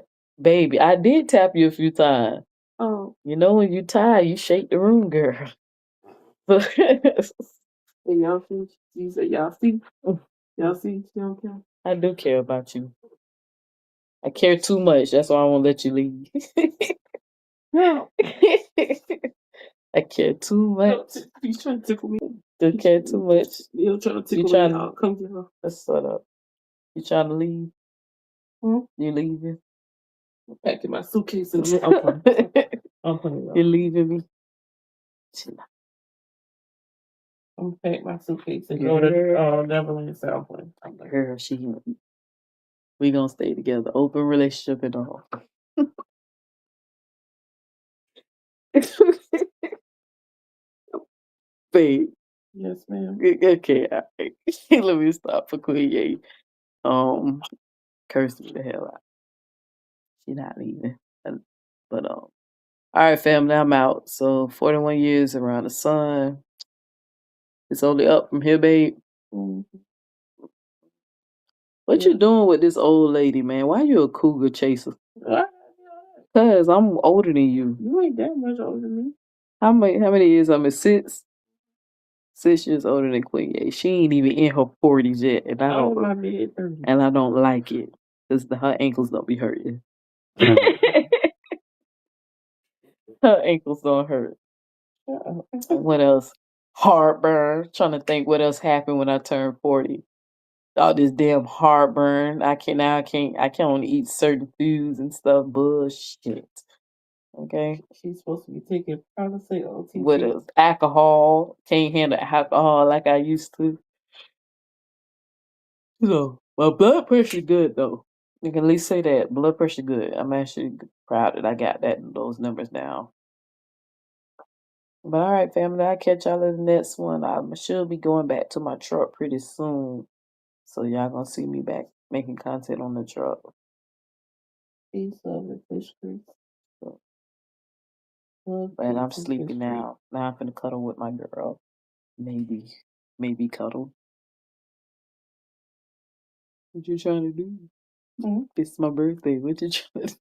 Baby, I did tap you a few times. Oh. When you tired, you shake the room, girl. And y'all see? You said y'all see? Y'all see? You don't care? I do care about you. I care too much. That's why I won't let you leave. No. I care too much. You trying to tickle me? You care too much. You're trying to tickle me. I'll come to her. Let's shut up. You trying to leave? You leaving? I'm packing my suitcase and I'm playing. You're leaving me? I'm pack my suitcase and go to Neverland Southland. Girl, we gonna stay together. Open relationship and all. Babe. Yes, ma'am. Okay, all right. Let me stop for Queen Ye. Curse me the hell out. She not leaving. But all right, family, I'm out. So 41 years around the sun. It's only up from here, babe. Mm-hmm. What you doing with this old lady, man? Why you a cougar chaser? Cause I'm older than you. You ain't that much older than me. How many years? I'm at 6. 6 years older than Queen Ye. She ain't even in her 40s yet, and I don't like it because her ankles don't be hurting. Her ankles don't hurt. What else? Heartburn. Trying to think what else happened when I turned 40. All this damn heartburn. I can only eat certain foods and stuff. Bullshit. Okay. She's supposed to be taking Palisade. What else? Alcohol. Can't handle alcohol like I used to. So my blood pressure good though. You can at least say that blood pressure good. I'm actually proud that I got those numbers down. But all right, family, I'll catch y'all in the next one. I should be going back to my truck pretty soon. So y'all gonna see me back making content on the truck. Peace, love, and fish grease. And I'm sleepy now. Now I'm finna cuddle with my girl. Maybe cuddle. What you trying to do? It's my birthday. What you trying to do?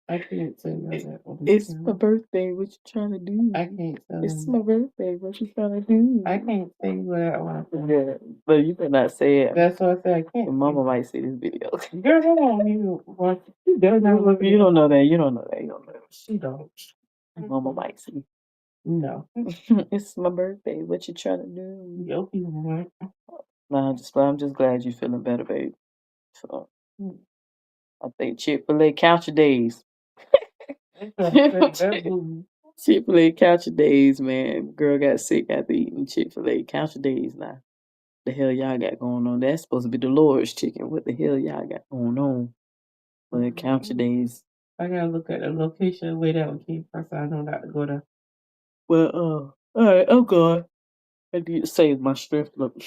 I can't say that. It's my birthday. What you trying to do? I can't say it's my birthday. What you trying to do? I can't say what I want to do. Yeah, but you better not say it. That's what I said. I can't. Your mama might see this video. Girl, I don't even watch it. She does not. You don't know that. You don't know that. You don't know that. She don't. Mama might see. No. It's my birthday. What you trying to do? Yo, you right. Nah, I'm just glad you're feeling better, babe. So I think Chick-fil-A count your days. Chick-fil-A count your days, man. Girl got sick after eating Chick-fil-A. Count your days now. The hell y'all got going on? That's supposed to be the Lord's chicken. What the hell y'all got going on? Well, count your days. I gotta look at the location way down King first. I know not to go there. Well, all right, I'm gone. I need to save my strength. Look.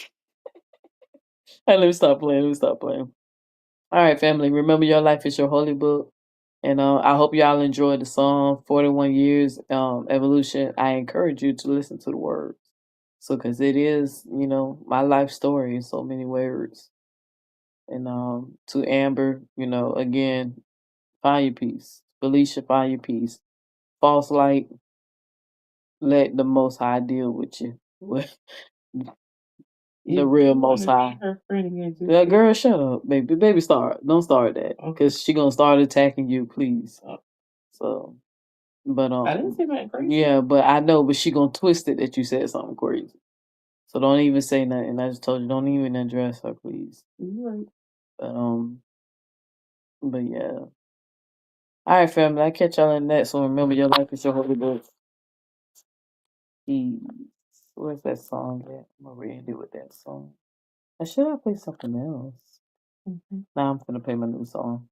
Hey, let me stop playing. All right, family. Remember, your life is your holy book. And I hope y'all enjoyed the song 41 Years Evolution. I encourage you to listen to the words. So, because it is, my life story in so many words. And to Amber, again, find your peace. Felicia, find your peace. False light, let the Most High deal with you. With the real Most High. Yeah, girl, shut up, baby. Baby, don't start that, because she gonna start attacking you, please. So, but I didn't say that crazy. Yeah, but I know, but she gonna twist it that you said something crazy. So don't even say nothing. I just told you, don't even address her, please. Right. But yeah. All right, family. I'll catch y'all in the next one. Remember, your life is your holy book. Peace. Where's that song at? I'm gonna end it with that song. Or should I play something else? Now I'm gonna play my new song.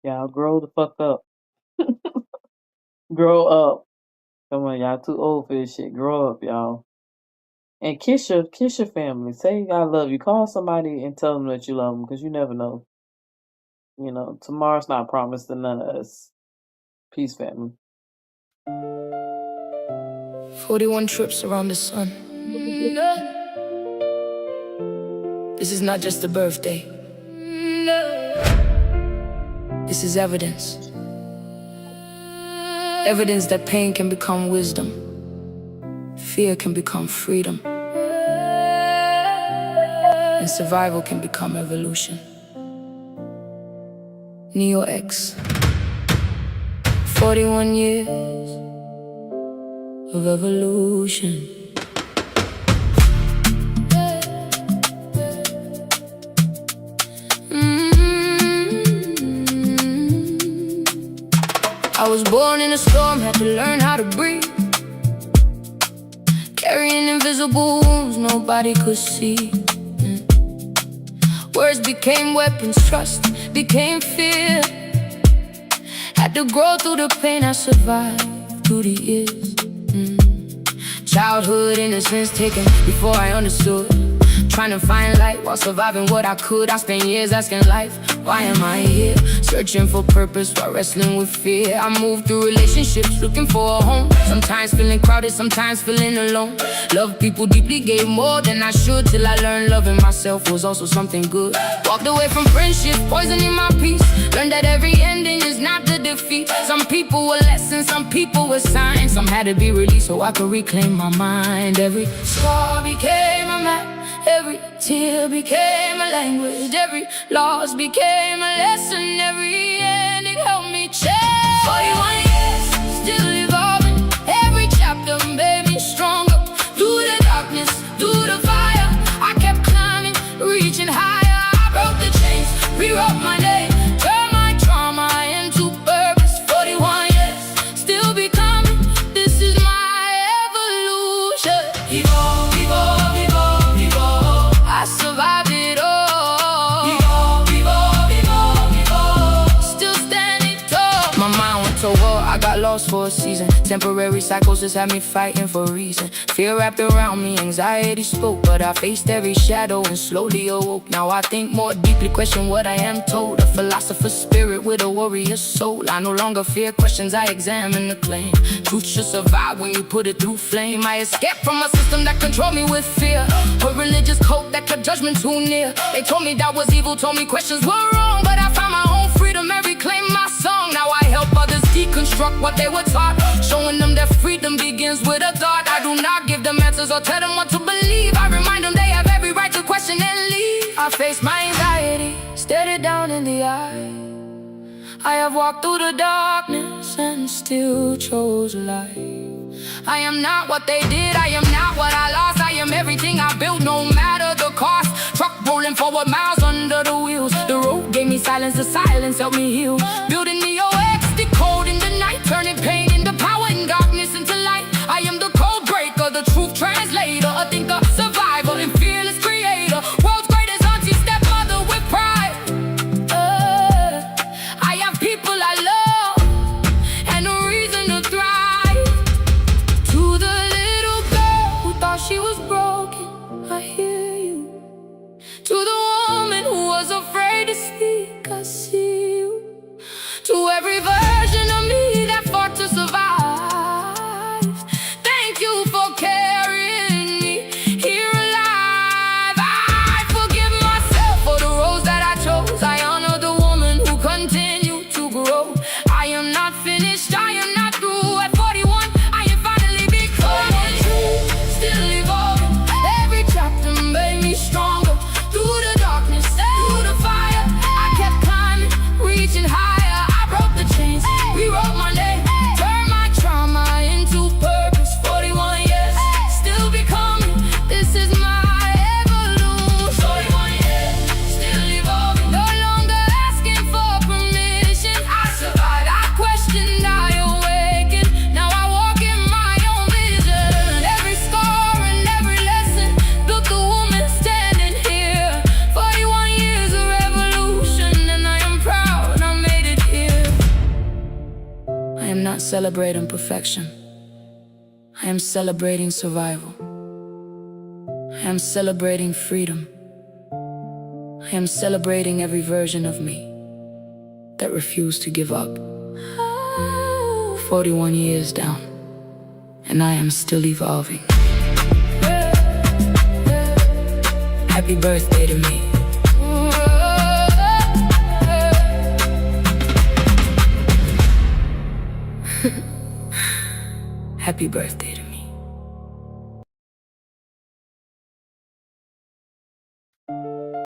Y'all grow the fuck up. Grow up. Come on, y'all too old for this shit. Grow up, y'all. And kiss your family. Say I love you. Call somebody and tell them that you love them, because you never know. Tomorrow's not promised to none of us. Peace, family. 41 trips around the sun. This is not just a birthday. This is evidence. Evidence that pain can become wisdom. Fear can become freedom. And survival can become evolution. Neo X. 41 years of evolution. I was born in a storm, had to learn how to breathe. Carrying invisible wounds nobody could see. Words became weapons, trust became fear. Had to grow through the pain I survived through the years. Childhood innocence taken before I understood. Trying to find light while surviving what I could. I spent years asking life, why am I here? Searching for purpose while wrestling with fear. I moved through relationships looking for a home. Sometimes feeling crowded, sometimes feeling alone. Loved people deeply, gave more than I should, till I learned loving myself was also something good. Walked away from friendship, poisoning my peace. Learned that every ending is not the defeat. Some people were lessons, some people were signs. Some had to be released so I could reclaim my mind. Every scar became a map. Every tear became a language. Every loss became a lesson. Every ending helped me change. 41 years, still evolving. Every chapter made me stronger. Through the darkness, through the fire, I kept climbing, reaching higher. I broke the chains, rewrote my name, turned my trauma into purpose. 41 years, still becoming. This is my evolution. lost for a season. Temporary psychosis had me fighting for a reason. Fear wrapped around me, anxiety spoke, but I faced every shadow and slowly awoke. Now I think more deeply, question what I am told. A philosopher's spirit with a warrior's soul. I no longer fear questions, I examine the claim. Truth should survive when you put it through flame. I escaped from a system that controlled me with fear, a religious cult that kept judgment too near. They told me that was evil, told me questions were wrong, but I found my own freedom and reclaimed my song. Now I help others deconstruct what they were taught, showing them that freedom begins with a thought. I do not give them answers or tell them what to believe. I remind them they have every right to question and leave. I face my anxiety, stared it down in the eye. I have walked through the darkness and still chose light. I am not what they did, I am not what I lost. I am everything I built, no matter the cost. Truck rolling forward, miles under the wheels. The road gave me silence, the silence helped me heal. Building the OX, decoding the night, turning pain into power and darkness into light. I am the code breaker, the truth translator, a thinker, survivor, and fearless creator. World's greatest auntie, stepmother with pride. I have people I love and a reason to thrive. To the little girl who thought she was broken, I hear you. To the woman who was afraid to speak, I see you. To every version of me that fought to survive, thank you for carrying me here alive. I forgive myself for the roads that I chose. I honor the woman who continued to grow. I am not finished, I am not through. At 41, I am finally becoming true. Still evolving, every chapter made me stronger. Through the darkness, through the fire, I kept climbing, reaching higher. I broke the chains, rewrote my name, turned my trauma into purpose. 41 years, still becoming, this is my evolution. 41 years, still evolving, no longer asking for permission. I survived, I questioned, I awakened. Now I walk in my own vision. Every scar and every lesson built the woman standing here. 41 years of revolution, and I am proud I made it here. I am not celebrating perfection, I am celebrating survival. I am celebrating freedom. I am celebrating every version of me that refused to give up. 41 years down, and I am still evolving. Happy birthday to me. Happy birthday to me.